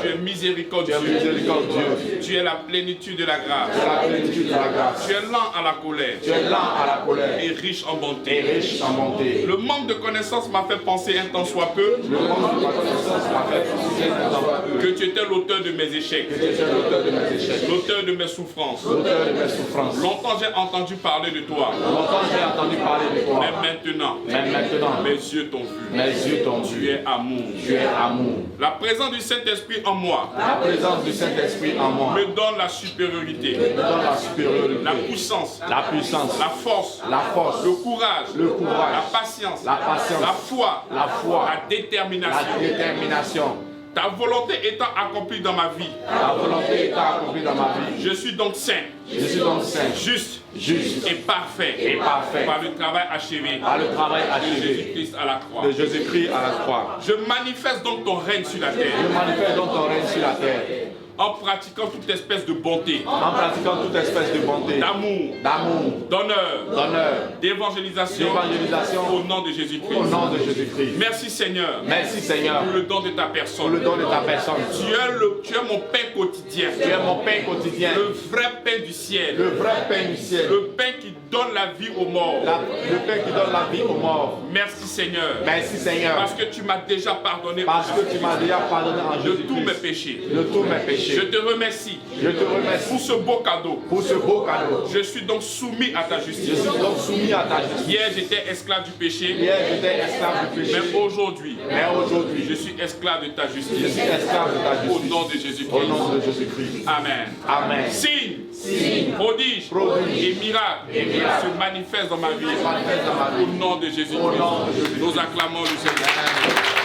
es miséricordieux. Tu es la plénitude de la grâce. Tu es lent à la colère. Et riche en bonté. Le manque de connaissance m'a fait penser un temps soit peu que tu étais l'auteur de mes échecs. L'auteur de mes souffrances. Longtemps j'ai entendu parler de toi. Mais maintenant, mes yeux t'ont vu. Tu es amour. La présence du Saint-Esprit en moi me donne la supériorité, la puissance, la force, le courage, la patience, la foi, la détermination. Ta volonté étant accomplie dans ma vie. Ta volonté étant accomplie dans ma vie. Je suis donc saint. Je suis donc saint. Juste. Juste. Et parfait. Et parfait. Par le travail achevé. Par le travail De achevé. Jésus-Christ à la croix. De Jésus-Christ à la croix. Je manifeste donc ton règne sur la Je terre. manifeste donc ton règne sur la terre. En pratiquant toute espèce de bonté. En pratiquant toute espèce de bonté. D'amour. D'amour. D'honneur. D'honneur. D'évangélisation. D'évangélisation. Au nom de Jésus-Christ. Au nom de Jésus-Christ. Merci Seigneur. Merci Seigneur. Pour le don de ta personne. Pour le don de ta personne. Tu es mon pain quotidien. Tu es mon pain quotidien. Le vrai pain du ciel. Le vrai pain du ciel. Le pain qui donne la vie aux morts. Le pain qui donne la vie aux morts. Merci Seigneur. Merci Seigneur. Parce que tu m'as déjà pardonné. Parce que tu m'as déjà pardonné en de Jésus-Christ. tous mes péchés. De tous mes péchés. Je te remercie. Je te remercie pour ce beau cadeau. Pour ce beau cadeau. Je suis donc soumis à ta justice. Je suis donc soumis à ta justice. Hier j'étais esclave du péché. Hier j'étais esclave du péché. Mais aujourd'hui, je suis esclave de ta justice. Je suis esclave de ta justice. Au nom de Jésus-Christ. Au nom de Jésus-Christ. Amen. Amen. Signe, prodige et miracle se manifeste dans ma vie. Au nom de Jésus-Christ. Nous acclamons le Seigneur.